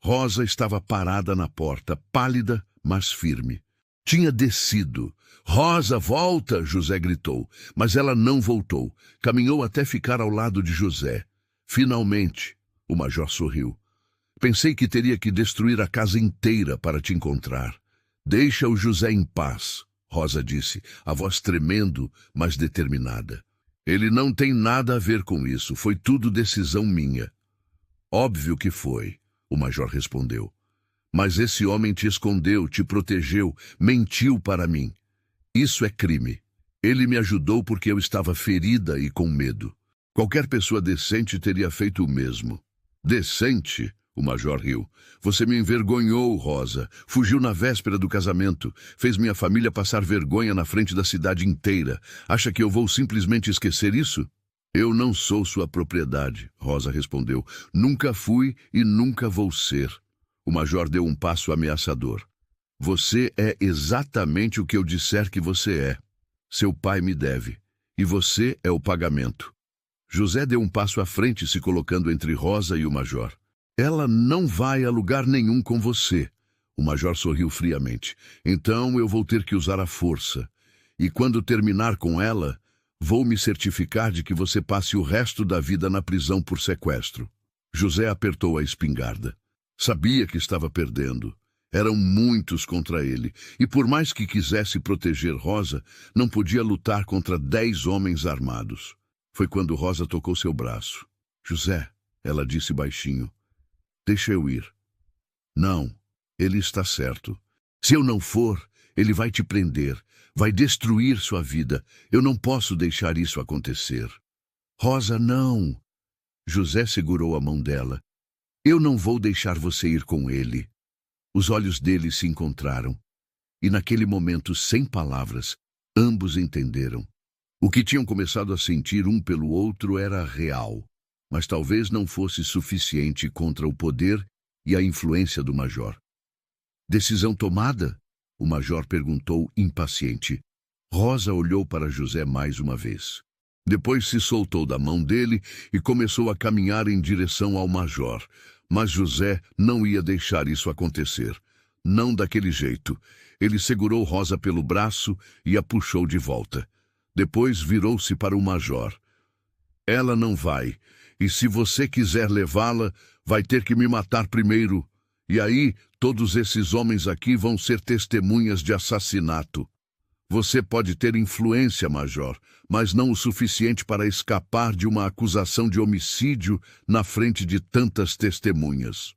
Rosa estava parada na porta, pálida, mas firme. Tinha descido. Rosa, volta! José gritou, mas ela não voltou. Caminhou até ficar ao lado de José. Finalmente, o major sorriu. Pensei que teria que destruir a casa inteira para te encontrar. Deixa o José em paz, Rosa disse, a voz tremendo, mas determinada. Ele não tem nada a ver com isso, foi tudo decisão minha. Óbvio que foi, o major respondeu. Mas esse homem te escondeu, te protegeu, mentiu para mim. Isso é crime. Ele me ajudou porque eu estava ferida e com medo. Qualquer pessoa decente teria feito o mesmo. Decente? O major riu. Você me envergonhou, Rosa. Fugiu na véspera do casamento. Fez minha família passar vergonha na frente da cidade inteira. Acha que eu vou simplesmente esquecer isso? Eu não sou sua propriedade, Rosa respondeu. Nunca fui e nunca vou ser. O major deu um passo ameaçador. Você é exatamente o que eu disser que você é. Seu pai me deve. E você é o pagamento. José deu um passo à frente, se colocando entre Rosa e o major. Ela não vai a lugar nenhum com você. O major sorriu friamente. Então eu vou ter que usar a força. E quando terminar com ela, vou me certificar de que você passe o resto da vida na prisão por sequestro. José apertou a espingarda. Sabia que estava perdendo. Eram muitos contra ele, e por mais que quisesse proteger Rosa, não podia lutar contra 10 homens armados. Foi quando Rosa tocou seu braço. José, ela disse baixinho, deixa eu ir. Não, ele está certo. Se eu não for, ele vai te prender, vai destruir sua vida. Eu não posso deixar isso acontecer. Rosa, não. José segurou a mão dela. Eu não vou deixar você ir com ele. Os olhos deles se encontraram. E naquele momento, sem palavras, ambos entenderam. O que tinham começado a sentir um pelo outro era real, mas talvez não fosse suficiente contra o poder e a influência do major. Decisão tomada? O major perguntou impaciente. Rosa olhou para José mais uma vez. Depois se soltou da mão dele e começou a caminhar em direção ao major. Mas José não ia deixar isso acontecer. Não daquele jeito. Ele segurou Rosa pelo braço e a puxou de volta. Depois virou-se para o major. Ela não vai. E se você quiser levá-la, vai ter que me matar primeiro. E aí, todos esses homens aqui vão ser testemunhas de assassinato. Você pode ter influência, major, mas não o suficiente para escapar de uma acusação de homicídio na frente de tantas testemunhas.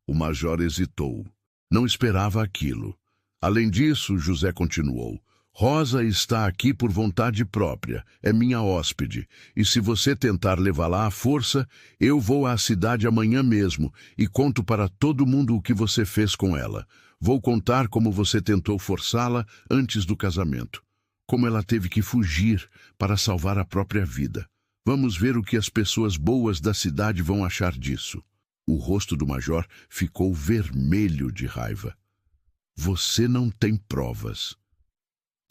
O major hesitou. Não esperava aquilo. Além disso, José continuou. Rosa está aqui por vontade própria, é minha hóspede, e se você tentar levá-la à força, eu vou à cidade amanhã mesmo e conto para todo mundo o que você fez com ela. Vou contar como você tentou forçá-la antes do casamento, como ela teve que fugir para salvar a própria vida. Vamos ver o que as pessoas boas da cidade vão achar disso. O rosto do major ficou vermelho de raiva. Você não tem provas.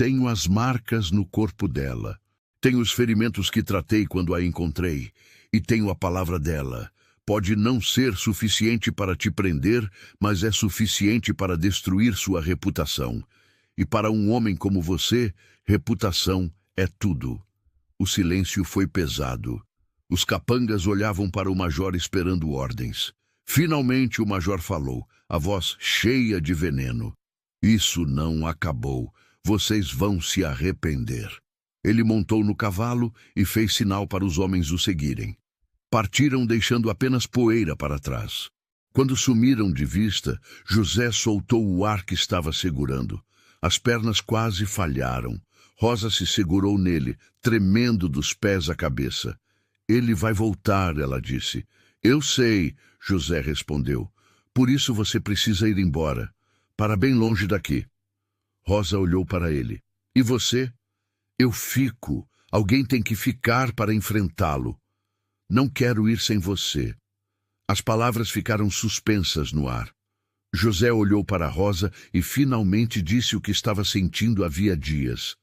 Tenho as marcas no corpo dela. Tenho os ferimentos que tratei quando a encontrei. E tenho a palavra dela. Pode não ser suficiente para te prender, mas é suficiente para destruir sua reputação. E para um homem como você, reputação é tudo. O silêncio foi pesado. Os capangas olhavam para o major esperando ordens. Finalmente o major falou, a voz cheia de veneno. Isso não acabou. Vocês vão se arrepender. Ele montou no cavalo e fez sinal para os homens o seguirem. Partiram deixando apenas poeira para trás. Quando sumiram de vista, José soltou o ar que estava segurando. As pernas quase falharam. Rosa se segurou nele, tremendo dos pés à cabeça. Ele vai voltar, ela disse. Eu sei, José respondeu. Por isso você precisa ir embora, para bem longe daqui. Rosa olhou para ele. E você? Eu fico. Alguém tem que ficar para enfrentá-lo. Não quero ir sem você. As palavras ficaram suspensas no ar. José olhou para Rosa e finalmente disse o que estava sentindo havia dias.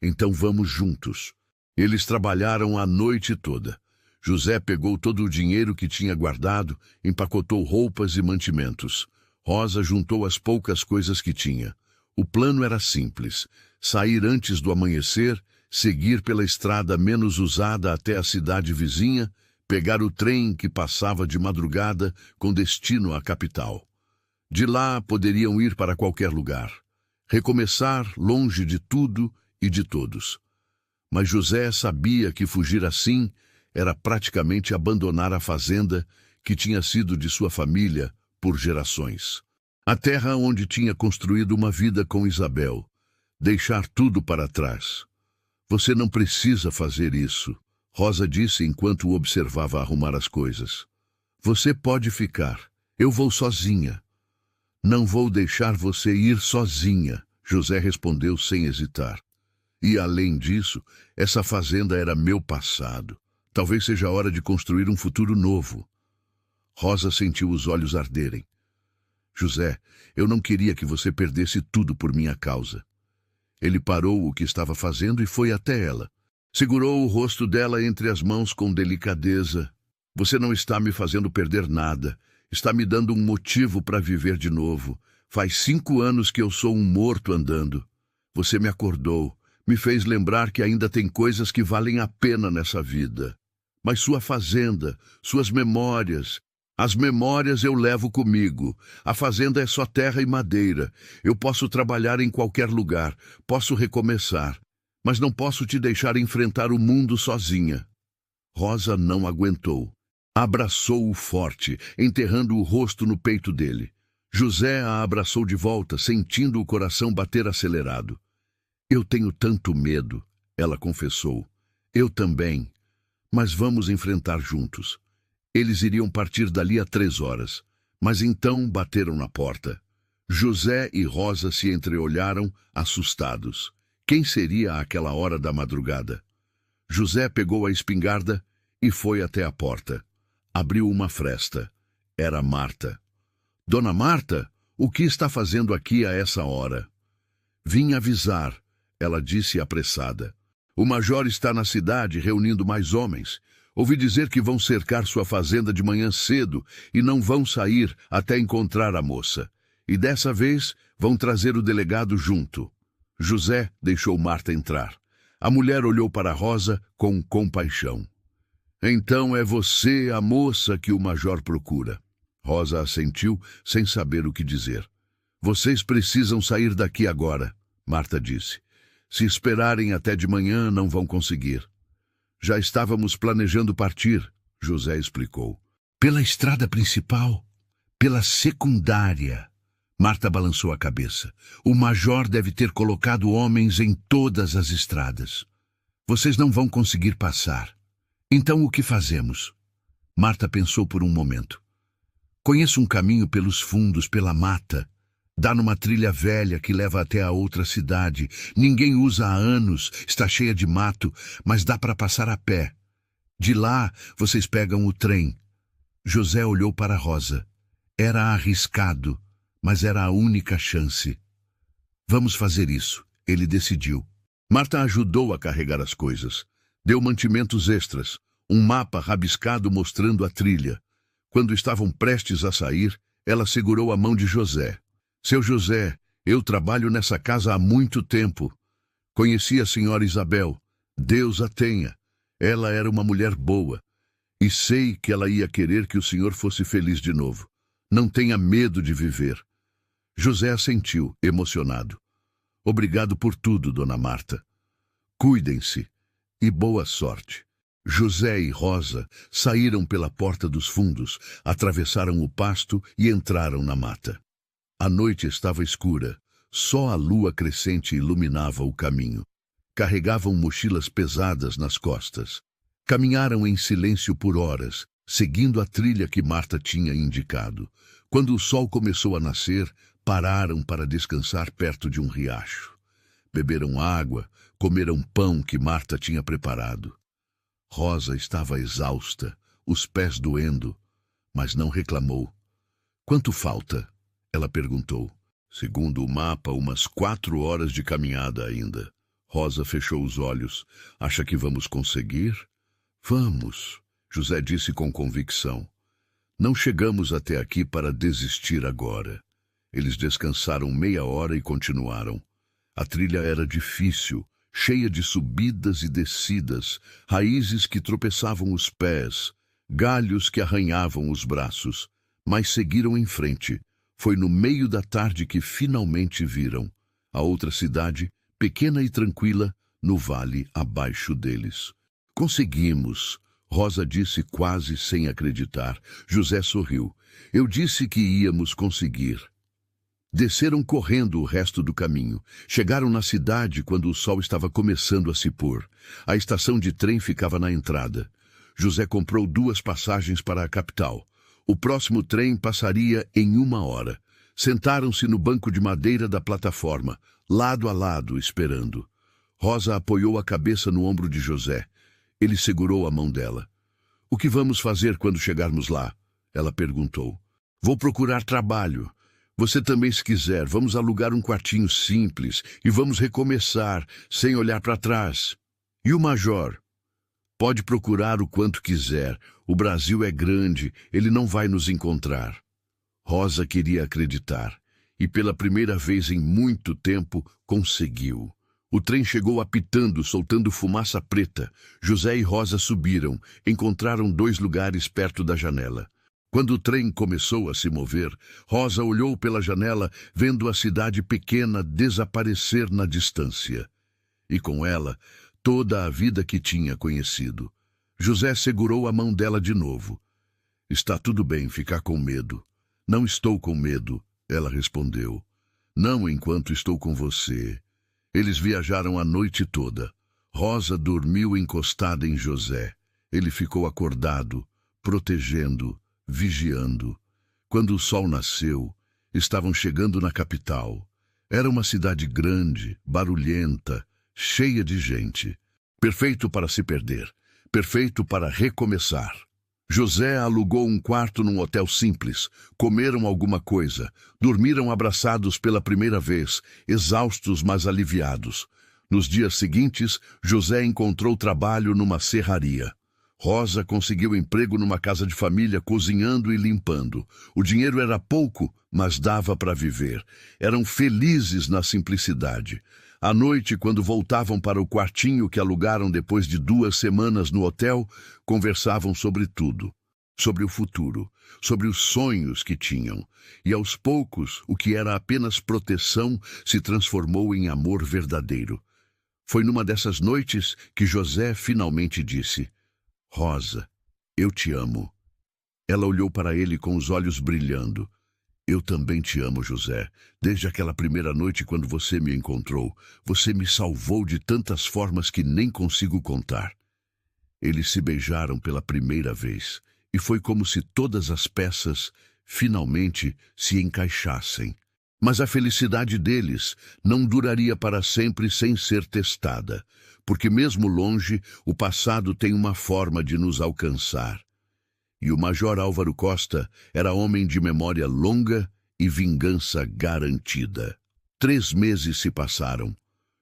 Então vamos juntos. Eles trabalharam a noite toda. José pegou todo o dinheiro que tinha guardado, empacotou roupas e mantimentos. Rosa juntou as poucas coisas que tinha. O plano era simples: sair antes do amanhecer, seguir pela estrada menos usada até a cidade vizinha, pegar o trem que passava de madrugada com destino à capital. De lá poderiam ir para qualquer lugar. Recomeçar longe de tudo e de todos. Mas José sabia que fugir assim era praticamente abandonar a fazenda que tinha sido de sua família por gerações. A terra onde tinha construído uma vida com Isabel. Deixar tudo para trás. Você não precisa fazer isso, Rosa disse enquanto o observava arrumar as coisas. Você pode ficar. Eu vou sozinha. Não vou deixar você ir sozinha, José respondeu sem hesitar. E além disso, essa fazenda era meu passado. Talvez seja a hora de construir um futuro novo. Rosa sentiu os olhos arderem. José, eu não queria que você perdesse tudo por minha causa. Ele parou o que estava fazendo e foi até ela. Segurou o rosto dela entre as mãos com delicadeza. Você não está me fazendo perder nada. Está me dando um motivo para viver de novo. Faz 5 anos que eu sou um morto andando. Você me acordou, me fez lembrar que ainda tem coisas que valem a pena nessa vida. Mas sua fazenda, suas memórias, as memórias eu levo comigo. A fazenda é só terra e madeira. Eu posso trabalhar em qualquer lugar, posso recomeçar, mas não posso te deixar enfrentar o mundo sozinha. Rosa não aguentou. Abraçou-o forte, enterrando o rosto no peito dele. José a abraçou de volta, sentindo o coração bater acelerado. Eu tenho tanto medo, ela confessou. Eu também. Mas vamos enfrentar juntos. Eles iriam partir dali a 3 horas. Mas então bateram na porta. José e Rosa se entreolharam, assustados. Quem seria àquela hora da madrugada? José pegou a espingarda e foi até a porta. Abriu uma fresta. Era Marta. Dona Marta, o que está fazendo aqui a essa hora? Vim avisar, ela disse apressada. O major está na cidade reunindo mais homens. Ouvi dizer que vão cercar sua fazenda de manhã cedo e não vão sair até encontrar a moça. E dessa vez vão trazer o delegado junto. José deixou Marta entrar. A mulher olhou para Rosa com compaixão. Então é você a moça que o major procura. Rosa assentiu sem saber o que dizer. Vocês precisam sair daqui agora, Marta disse. Se esperarem até de manhã, não vão conseguir. Já estávamos planejando partir, José explicou. Pela estrada principal? Pela secundária? Marta balançou a cabeça. O major deve ter colocado homens em todas as estradas. Vocês não vão conseguir passar. Então o que fazemos? Marta pensou por um momento. Conheço um caminho pelos fundos, pela mata. Dá numa trilha velha que leva até a outra cidade. Ninguém usa há anos, está cheia de mato, mas dá para passar a pé. De lá, vocês pegam o trem. José olhou para Rosa. Era arriscado, mas era a única chance. Vamos fazer isso, ele decidiu. Marta ajudou a carregar as coisas. Deu mantimentos extras, um mapa rabiscado mostrando a trilha. Quando estavam prestes a sair, ela segurou a mão de José. Seu José, eu trabalho nessa casa há muito tempo. Conheci a senhora Isabel. Deus a tenha. Ela era uma mulher boa. E sei que ela ia querer que o senhor fosse feliz de novo. Não tenha medo de viver. José assentiu, emocionado. Obrigado por tudo, dona Marta. Cuidem-se e boa sorte. José e Rosa saíram pela porta dos fundos, atravessaram o pasto e entraram na mata. A noite estava escura, só a lua crescente iluminava o caminho. Carregavam mochilas pesadas nas costas. Caminharam em silêncio por horas, seguindo a trilha que Marta tinha indicado. Quando o sol começou a nascer, pararam para descansar perto de um riacho. Beberam água, comeram pão que Marta tinha preparado. Rosa estava exausta, os pés doendo, mas não reclamou. Quanto falta? Ela perguntou. Segundo o mapa, umas 4 horas de caminhada ainda. Rosa fechou os olhos. Acha que vamos conseguir? Vamos. José disse com convicção. Não chegamos até aqui para desistir agora. Eles descansaram meia hora e continuaram. A trilha era difícil, cheia de subidas e descidas, raízes que tropeçavam os pés, galhos que arranhavam os braços, mas seguiram em frente. Foi no meio da tarde que finalmente viram a outra cidade, pequena e tranquila, no vale abaixo deles. Conseguimos, Rosa disse quase sem acreditar. José sorriu. Eu disse que íamos conseguir. Desceram correndo o resto do caminho. Chegaram na cidade quando o sol estava começando a se pôr. A estação de trem ficava na entrada. José comprou 2 passagens para a capital. O próximo trem passaria em 1 hora. Sentaram-se no banco de madeira da plataforma, lado a lado, esperando. Rosa apoiou a cabeça no ombro de José. Ele segurou a mão dela. O que vamos fazer quando chegarmos lá? Ela perguntou. Vou procurar trabalho. Você também, se quiser, vamos alugar um quartinho simples e vamos recomeçar, sem olhar para trás. E o major? Pode procurar o quanto quiser. O Brasil é grande, ele não vai nos encontrar. Rosa queria acreditar, e pela primeira vez em muito tempo conseguiu. O trem chegou apitando, soltando fumaça preta. José e Rosa subiram, encontraram 2 lugares perto da janela. Quando o trem começou a se mover, Rosa olhou pela janela, vendo a cidade pequena desaparecer na distância. E com ela, toda a vida que tinha conhecido. José segurou a mão dela de novo. Está tudo bem ficar com medo. Não estou com medo, ela respondeu. Não enquanto estou com você. Eles viajaram a noite toda. Rosa dormiu encostada em José. Ele ficou acordado, protegendo, vigiando. Quando o sol nasceu, estavam chegando na capital. Era uma cidade grande, barulhenta, cheia de gente. Perfeito para se perder, perfeito para recomeçar. José alugou um quarto num hotel simples, comeram alguma coisa, dormiram abraçados pela primeira vez, exaustos mas aliviados. Nos dias seguintes, José encontrou trabalho numa serraria. Rosa conseguiu emprego numa casa de família cozinhando e limpando. O dinheiro era pouco, mas dava para viver. Eram felizes na simplicidade. À noite, quando voltavam para o quartinho que alugaram depois de 2 semanas no hotel, conversavam sobre tudo. Sobre o futuro, sobre os sonhos que tinham. E aos poucos, o que era apenas proteção se transformou em amor verdadeiro. Foi numa dessas noites que José finalmente disse: Rosa, eu te amo. Ela olhou para ele com os olhos brilhando. Eu também te amo, José. Desde aquela primeira noite quando você me encontrou, você me salvou de tantas formas que nem consigo contar. Eles se beijaram pela primeira vez, e foi como se todas as peças finalmente se encaixassem. Mas a felicidade deles não duraria para sempre sem ser testada, porque mesmo longe, o passado tem uma forma de nos alcançar. E o Major Álvaro Costa era homem de memória longa e vingança garantida. 3 meses se passaram.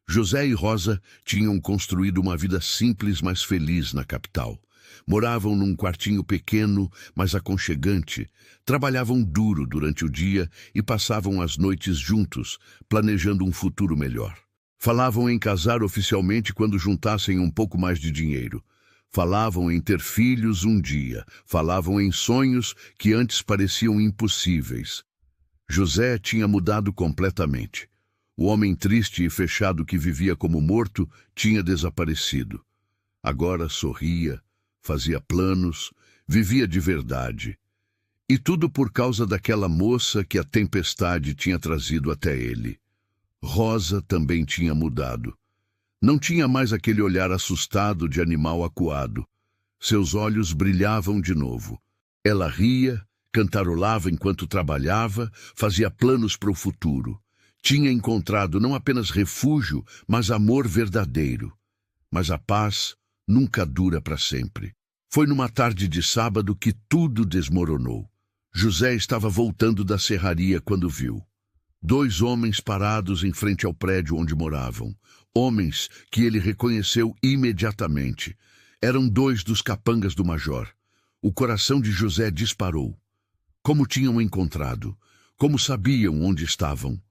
José e Rosa tinham construído uma vida simples, mas feliz na capital. Moravam num quartinho pequeno, mas aconchegante. Trabalhavam duro durante o dia e passavam as noites juntos, planejando um futuro melhor. Falavam em casar oficialmente quando juntassem um pouco mais de dinheiro. Falavam em ter filhos um dia. Falavam em sonhos que antes pareciam impossíveis. José tinha mudado completamente. O homem triste e fechado que vivia como morto tinha desaparecido. Agora sorria, fazia planos, vivia de verdade. E tudo por causa daquela moça que a tempestade tinha trazido até ele. Rosa também tinha mudado. Não tinha mais aquele olhar assustado de animal acuado. Seus olhos brilhavam de novo. Ela ria, cantarolava enquanto trabalhava, fazia planos para o futuro. Tinha encontrado não apenas refúgio, mas amor verdadeiro. Mas a paz nunca dura para sempre. Foi numa tarde de sábado que tudo desmoronou. José estava voltando da serraria quando viu 2 homens parados em frente ao prédio onde moravam. Homens que ele reconheceu imediatamente. Eram 2 dos capangas do Major. O coração de José disparou. Como tinham encontrado? Como sabiam onde estavam?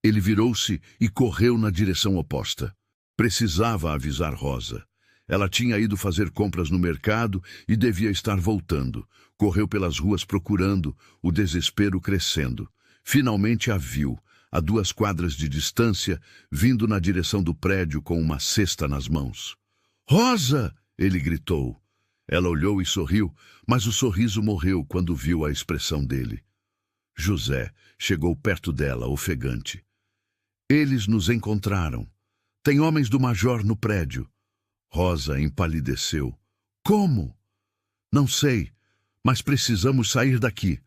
Ele virou-se e correu na direção oposta. Precisava avisar Rosa. Ela tinha ido fazer compras no mercado e devia estar voltando. Correu pelas ruas procurando, o desespero crescendo. Finalmente a viu, a 2 quadras de distância, vindo na direção do prédio com uma cesta nas mãos. "Rosa!" ele gritou. Ela olhou e sorriu, mas o sorriso morreu quando viu a expressão dele. José chegou perto dela, ofegante. "Eles nos encontraram. Tem homens do major no prédio." Rosa empalideceu. "Como?" "Não sei, mas precisamos sair daqui.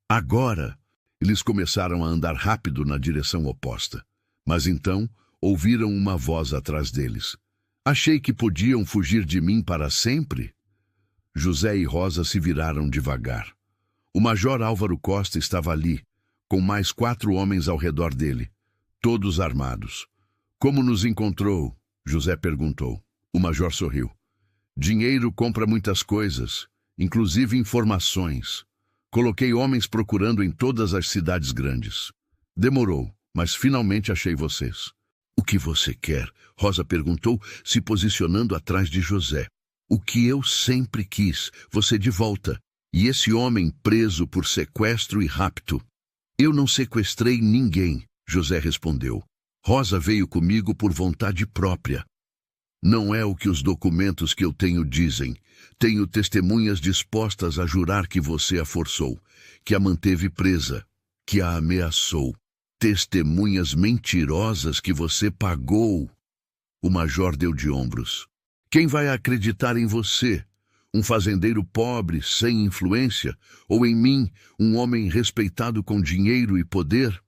Agora." Eles começaram a andar rápido na direção oposta. Mas então ouviram uma voz atrás deles. "Achei que podiam fugir de mim para sempre?" José e Rosa se viraram devagar. O major Álvaro Costa estava ali, com mais 4 homens ao redor dele, todos armados. "Como nos encontrou?" José perguntou. O major sorriu. "Dinheiro compra muitas coisas, inclusive informações. Coloquei homens procurando em todas as cidades grandes. Demorou, mas finalmente achei vocês." "O que você quer?" Rosa perguntou, se posicionando atrás de José. "O que eu sempre quis, você de volta. E esse homem preso por sequestro e rapto." "Eu não sequestrei ninguém," José respondeu. "Rosa veio comigo por vontade própria." "Não é o que os documentos que eu tenho dizem. Tenho testemunhas dispostas a jurar que você a forçou, que a manteve presa, que a ameaçou. Testemunhas mentirosas que você pagou." O major deu de ombros. "Quem vai acreditar em você? Um fazendeiro pobre, sem influência? Ou em mim, um homem respeitado com dinheiro e poder?"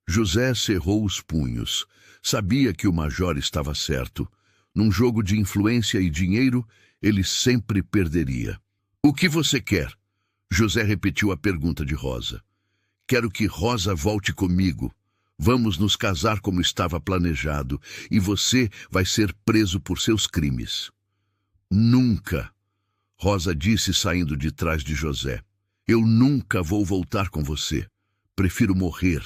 José cerrou os punhos. Sabia que o major estava certo. Num jogo de influência e dinheiro, ele sempre perderia. "O que você quer?" José repetiu a pergunta de Rosa. "Quero que Rosa volte comigo. Vamos nos casar como estava planejado, e você vai ser preso por seus crimes." "Nunca!" Rosa disse saindo de trás de José. "Eu nunca vou voltar com você. Prefiro morrer."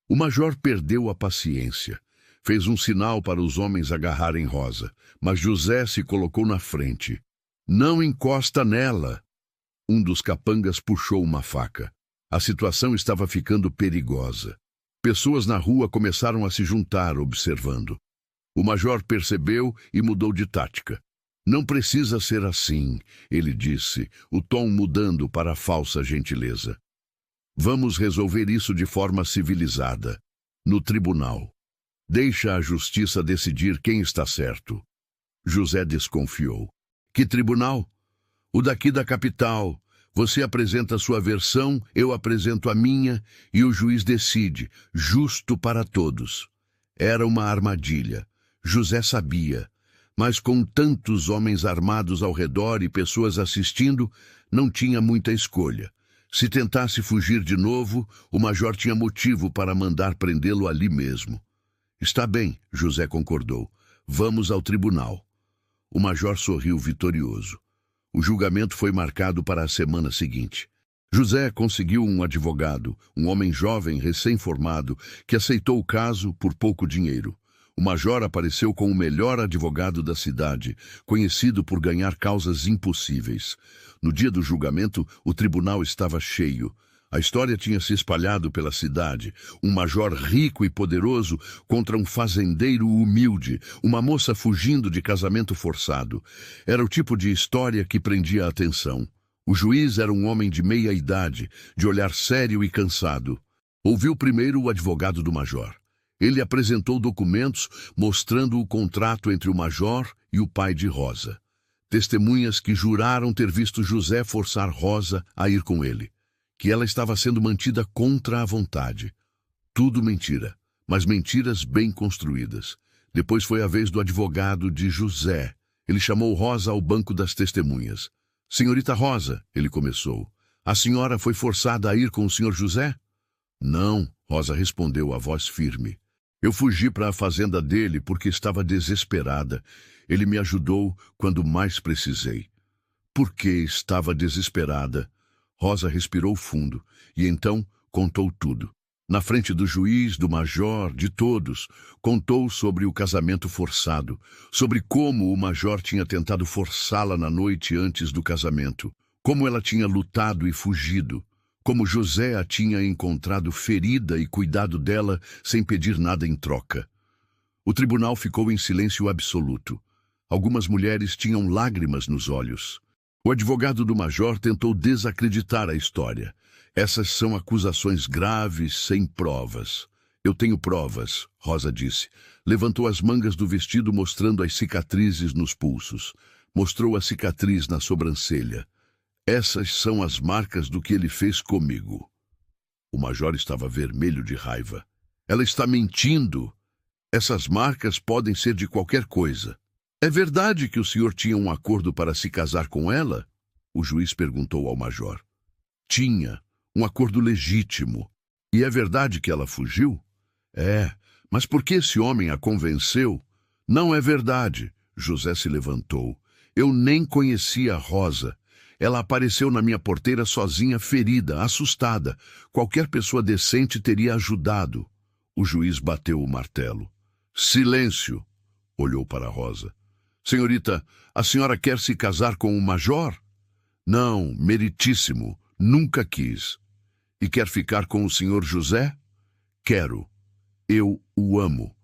O major perdeu a paciência. Fez um sinal para os homens agarrarem Rosa, mas José se colocou na frente. "Não encosta nela!" Um dos capangas puxou uma faca. A situação estava ficando perigosa. Pessoas na rua começaram a se juntar, observando. O major percebeu e mudou de tática. "Não precisa ser assim," ele disse, o tom mudando para a falsa gentileza. "Vamos resolver isso de forma civilizada, no tribunal. Deixa a justiça decidir quem está certo." José desconfiou. "Que tribunal?" "O daqui da capital. Você apresenta a sua versão, eu apresento a minha, e o juiz decide, justo para todos." Era uma armadilha. José sabia. Mas com tantos homens armados ao redor e pessoas assistindo, não tinha muita escolha. Se tentasse fugir de novo, o major tinha motivo para mandar prendê-lo ali mesmo. "Está bem," José concordou. "Vamos ao tribunal." O major sorriu vitorioso. O julgamento foi marcado para a semana seguinte. José conseguiu um advogado, um homem jovem recém-formado, que aceitou o caso por pouco dinheiro. O major apareceu com o melhor advogado da cidade, conhecido por ganhar causas impossíveis. No dia do julgamento, o tribunal estava cheio. A história tinha se espalhado pela cidade. Um major rico e poderoso contra um fazendeiro humilde, uma moça fugindo de casamento forçado. Era o tipo de história que prendia a atenção. O juiz era um homem de meia idade, de olhar sério e cansado. Ouviu primeiro o advogado do major. Ele apresentou documentos mostrando o contrato entre o major e o pai de Rosa. Testemunhas que juraram ter visto José forçar Rosa a ir com ele. Que ela estava sendo mantida contra a vontade. Tudo mentira, mas mentiras bem construídas. Depois foi a vez do advogado de José. Ele chamou Rosa ao banco das testemunhas. "Senhorita Rosa", ele começou, "a senhora foi forçada a ir com o senhor José?" "Não", Rosa respondeu a voz firme. "Eu fugi para a fazenda dele porque estava desesperada. Ele me ajudou quando mais precisei." Porque estava desesperada. Rosa respirou fundo e então contou tudo. Na frente do juiz, do major, de todos, contou sobre o casamento forçado, sobre como o major tinha tentado forçá-la na noite antes do casamento, como ela tinha lutado e fugido, como José a tinha encontrado ferida e cuidado dela sem pedir nada em troca. O tribunal ficou em silêncio absoluto. Algumas mulheres tinham lágrimas nos olhos. O advogado do major tentou desacreditar a história. Essas são acusações graves, sem provas. Eu tenho provas, Rosa disse. Levantou as mangas do vestido mostrando as cicatrizes nos pulsos. Mostrou a cicatriz na sobrancelha. Essas são as marcas do que ele fez comigo. O major estava vermelho de raiva. Ela está mentindo. Essas marcas podem ser de qualquer coisa. É verdade que o senhor tinha um acordo para se casar com ela? O juiz perguntou ao major. Tinha. Um acordo legítimo. E é verdade que ela fugiu? É, mas por que esse homem a convenceu? Não é verdade. José se levantou. Eu nem conhecia a Rosa. Ela apareceu na minha porteira sozinha, ferida, assustada. Qualquer pessoa decente teria ajudado. O juiz bateu o martelo. Silêncio! Olhou para Rosa. Senhorita, a senhora quer se casar com o major? Não, meritíssimo. Nunca quis. E quer ficar com o senhor José? Quero. Eu o amo.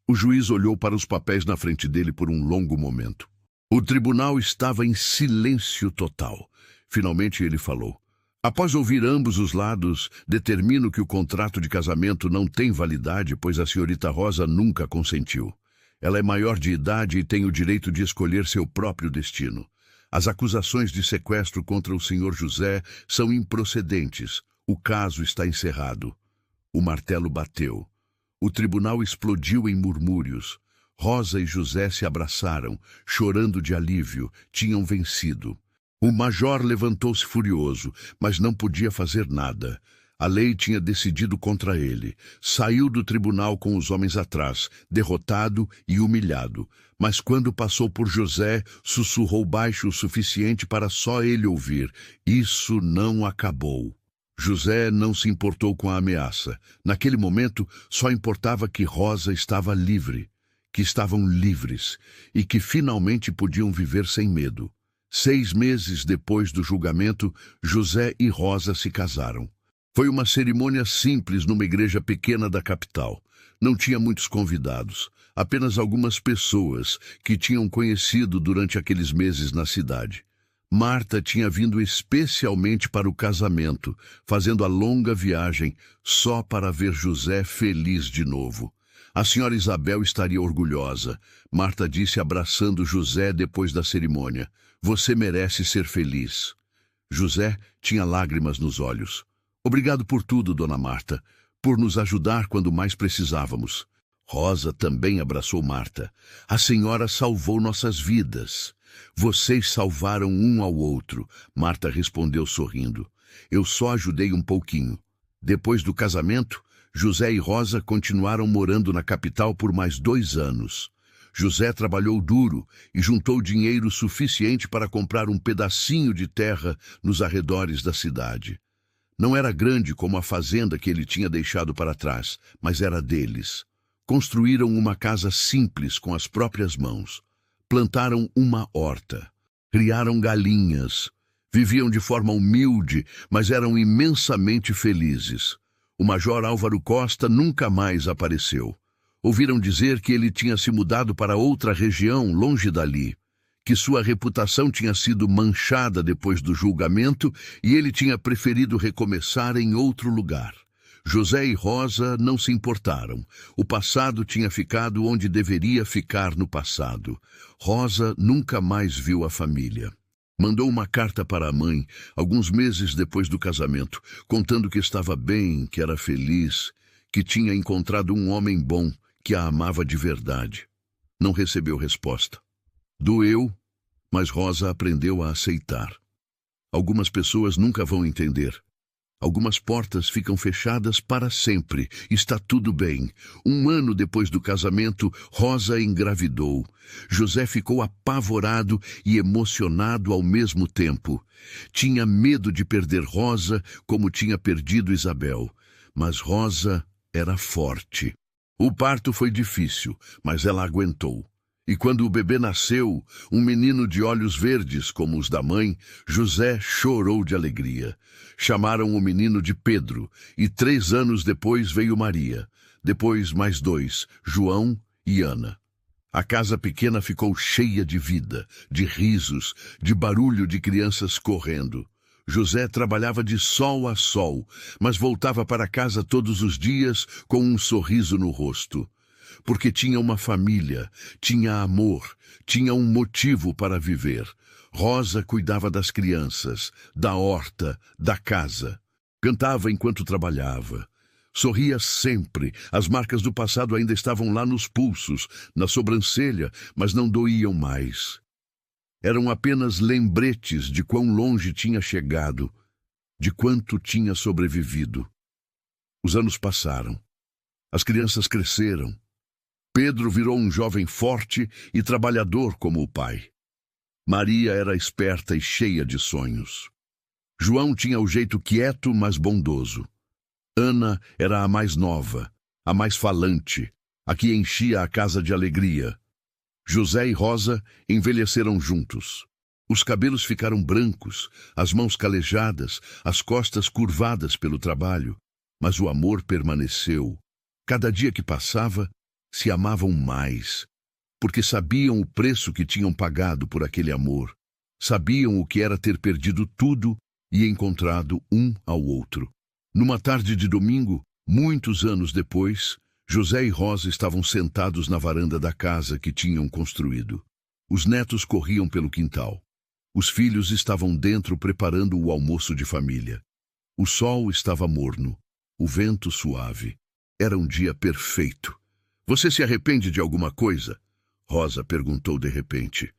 O juiz olhou para os papéis na frente dele por um longo momento. O tribunal estava em silêncio total. Finalmente ele falou. Após ouvir ambos os lados, determino que o contrato de casamento não tem validade, pois a senhorita Rosa nunca consentiu. Ela é maior de idade e tem o direito de escolher seu próprio destino. As acusações de sequestro contra o senhor José são improcedentes. O caso está encerrado. O martelo bateu. O tribunal explodiu em murmúrios. Rosa e José se abraçaram, chorando de alívio. Tinham vencido. O major levantou-se furioso, mas não podia fazer nada. A lei tinha decidido contra ele. Saiu do tribunal com os homens atrás, derrotado e humilhado. Mas quando passou por José, sussurrou baixo o suficiente para só ele ouvir. Isso não acabou. José não se importou com a ameaça. Naquele momento, só importava que Rosa estava livre, que estavam livres e que finalmente podiam viver sem medo. 6 meses depois do julgamento, José e Rosa se casaram. Foi uma cerimônia simples numa igreja pequena da capital. Não tinha muitos convidados, apenas algumas pessoas que tinham conhecido durante aqueles meses na cidade. Marta tinha vindo especialmente para o casamento, fazendo a longa viagem só para ver José feliz de novo. A senhora Isabel estaria orgulhosa. Marta disse abraçando José depois da cerimônia. Você merece ser feliz. José tinha lágrimas nos olhos. Obrigado por tudo, dona Marta, por nos ajudar quando mais precisávamos. Rosa também abraçou Marta. A senhora salvou nossas vidas. Vocês salvaram um ao outro, Marta respondeu sorrindo. Eu só ajudei um pouquinho. Depois do casamento, José e Rosa continuaram morando na capital por mais 2 anos. José trabalhou duro e juntou dinheiro suficiente para comprar um pedacinho de terra nos arredores da cidade. Não era grande como a fazenda que ele tinha deixado para trás, mas era deles. Construíram uma casa simples com as próprias mãos. Plantaram uma horta. Criaram galinhas. Viviam de forma humilde, mas eram imensamente felizes. O major Álvaro Costa nunca mais apareceu. Ouviram dizer que ele tinha se mudado para outra região, longe dali, que sua reputação tinha sido manchada depois do julgamento e ele tinha preferido recomeçar em outro lugar. José e Rosa não se importaram. O passado tinha ficado onde deveria ficar no passado. Rosa nunca mais viu a família. Mandou uma carta para a mãe, alguns meses depois do casamento, contando que estava bem, que era feliz, que tinha encontrado um homem bom, que a amava de verdade. Não recebeu resposta. Doeu, mas Rosa aprendeu a aceitar. Algumas pessoas nunca vão entender. Algumas portas ficam fechadas para sempre. Está tudo bem. 1 ano depois do casamento, Rosa engravidou. José ficou apavorado e emocionado ao mesmo tempo. Tinha medo de perder Rosa, como tinha perdido Isabel. Mas Rosa era forte. O parto foi difícil, mas ela aguentou. E quando o bebê nasceu, um menino de olhos verdes como os da mãe, José chorou de alegria. Chamaram o menino de Pedro, e 3 anos depois veio Maria. Depois mais 2, João e Ana. A casa pequena ficou cheia de vida, de risos, de barulho de crianças correndo. José trabalhava de sol a sol, mas voltava para casa todos os dias com um sorriso no rosto. Porque tinha uma família, tinha amor, tinha um motivo para viver. Rosa cuidava das crianças, da horta, da casa. Cantava enquanto trabalhava. Sorria sempre. As marcas do passado ainda estavam lá nos pulsos, na sobrancelha, mas não doíam mais. Eram apenas lembretes de quão longe tinha chegado, de quanto tinha sobrevivido. Os anos passaram. As crianças cresceram. Pedro virou um jovem forte e trabalhador como o pai. Maria era esperta e cheia de sonhos. João tinha o jeito quieto, mas bondoso. Ana era a mais nova, a mais falante, a que enchia a casa de alegria. José e Rosa envelheceram juntos. Os cabelos ficaram brancos, as mãos calejadas, as costas curvadas pelo trabalho. Mas o amor permaneceu. Cada dia que passava, se amavam mais, porque sabiam o preço que tinham pagado por aquele amor, sabiam o que era ter perdido tudo e encontrado um ao outro. Numa tarde de domingo, muitos anos depois, José e Rosa estavam sentados na varanda da casa que tinham construído. Os netos corriam pelo quintal. Os filhos estavam dentro preparando o almoço de família. O sol estava morno, o vento suave. Era um dia perfeito. Você se arrepende de alguma coisa? Rosa perguntou de repente.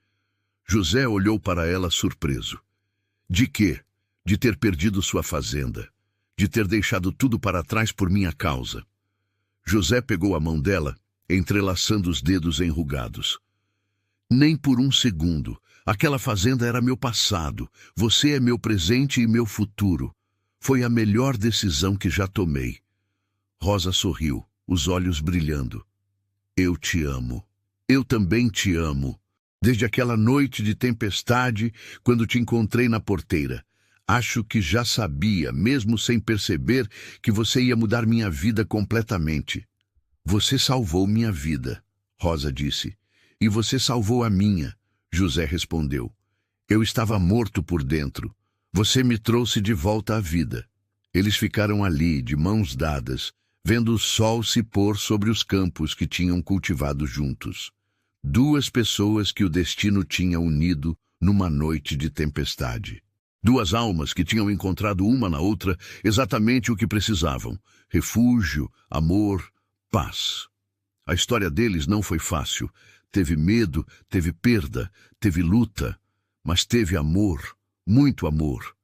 José olhou para ela surpreso. De quê? De ter perdido sua fazenda. De ter deixado tudo para trás por minha causa. José pegou a mão dela, entrelaçando os dedos enrugados. Nem por um segundo. Aquela fazenda era meu passado. Você é meu presente e meu futuro. Foi a melhor decisão que já tomei. Rosa sorriu, os olhos brilhando. Eu te amo. Eu também te amo. Desde aquela noite de tempestade, quando te encontrei na porteira. Acho que já sabia, mesmo sem perceber, que você ia mudar minha vida completamente. Você salvou minha vida, Rosa disse. E você salvou a minha, José respondeu. Eu estava morto por dentro. Você me trouxe de volta à vida. Eles ficaram ali, de mãos dadas, vendo o sol se pôr sobre os campos que tinham cultivado juntos. 2 pessoas que o destino tinha unido numa noite de tempestade. 2 almas que tinham encontrado uma na outra exatamente o que precisavam: refúgio, amor, paz. A história deles não foi fácil. Teve medo, teve perda, teve luta, mas teve amor, muito amor.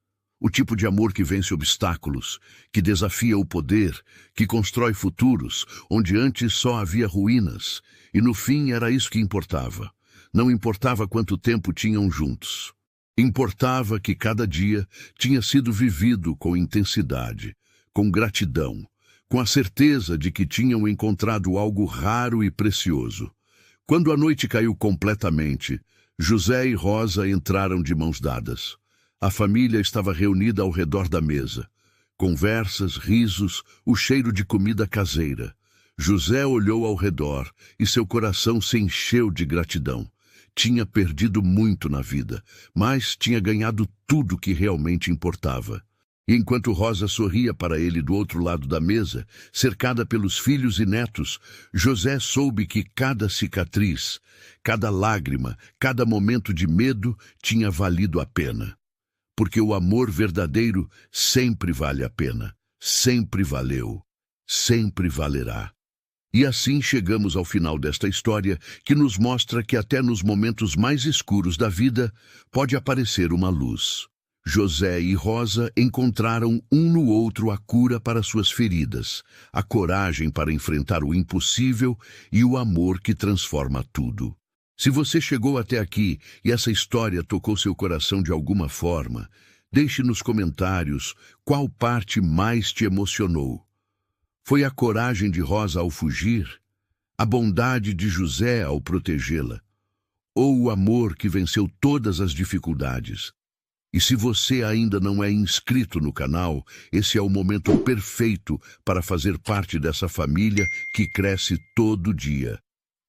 O tipo de amor que vence obstáculos, que desafia o poder, que constrói futuros, onde antes só havia ruínas. E no fim era isso que importava. Não importava quanto tempo tinham juntos. Importava que cada dia tinha sido vivido com intensidade, com gratidão, com a certeza de que tinham encontrado algo raro e precioso. Quando a noite caiu completamente, José e Rosa entraram de mãos dadas. A família estava reunida ao redor da mesa. Conversas, risos, o cheiro de comida caseira. José olhou ao redor e seu coração se encheu de gratidão. Tinha perdido muito na vida, mas tinha ganhado tudo que realmente importava. E enquanto Rosa sorria para ele do outro lado da mesa, cercada pelos filhos e netos, José soube que cada cicatriz, cada lágrima, cada momento de medo tinha valido a pena. Porque o amor verdadeiro sempre vale a pena, sempre valeu, sempre valerá. E assim chegamos ao final desta história, que nos mostra que até nos momentos mais escuros da vida pode aparecer uma luz. José e Rosa encontraram um no outro a cura para suas feridas, a coragem para enfrentar o impossível e o amor que transforma tudo. Se você chegou até aqui e essa história tocou seu coração de alguma forma, deixe nos comentários qual parte mais te emocionou. Foi a coragem de Rosa ao fugir? A bondade de José ao protegê-la? Ou o amor que venceu todas as dificuldades? E se você ainda não é inscrito no canal, esse é o momento perfeito para fazer parte dessa família que cresce todo dia.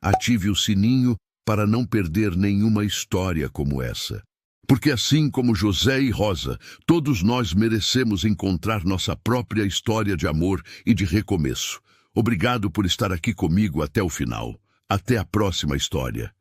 Ative o sininho para não perder nenhuma história como essa. Porque assim como José e Rosa, todos nós merecemos encontrar nossa própria história de amor e de recomeço. Obrigado por estar aqui comigo até o final. Até a próxima história.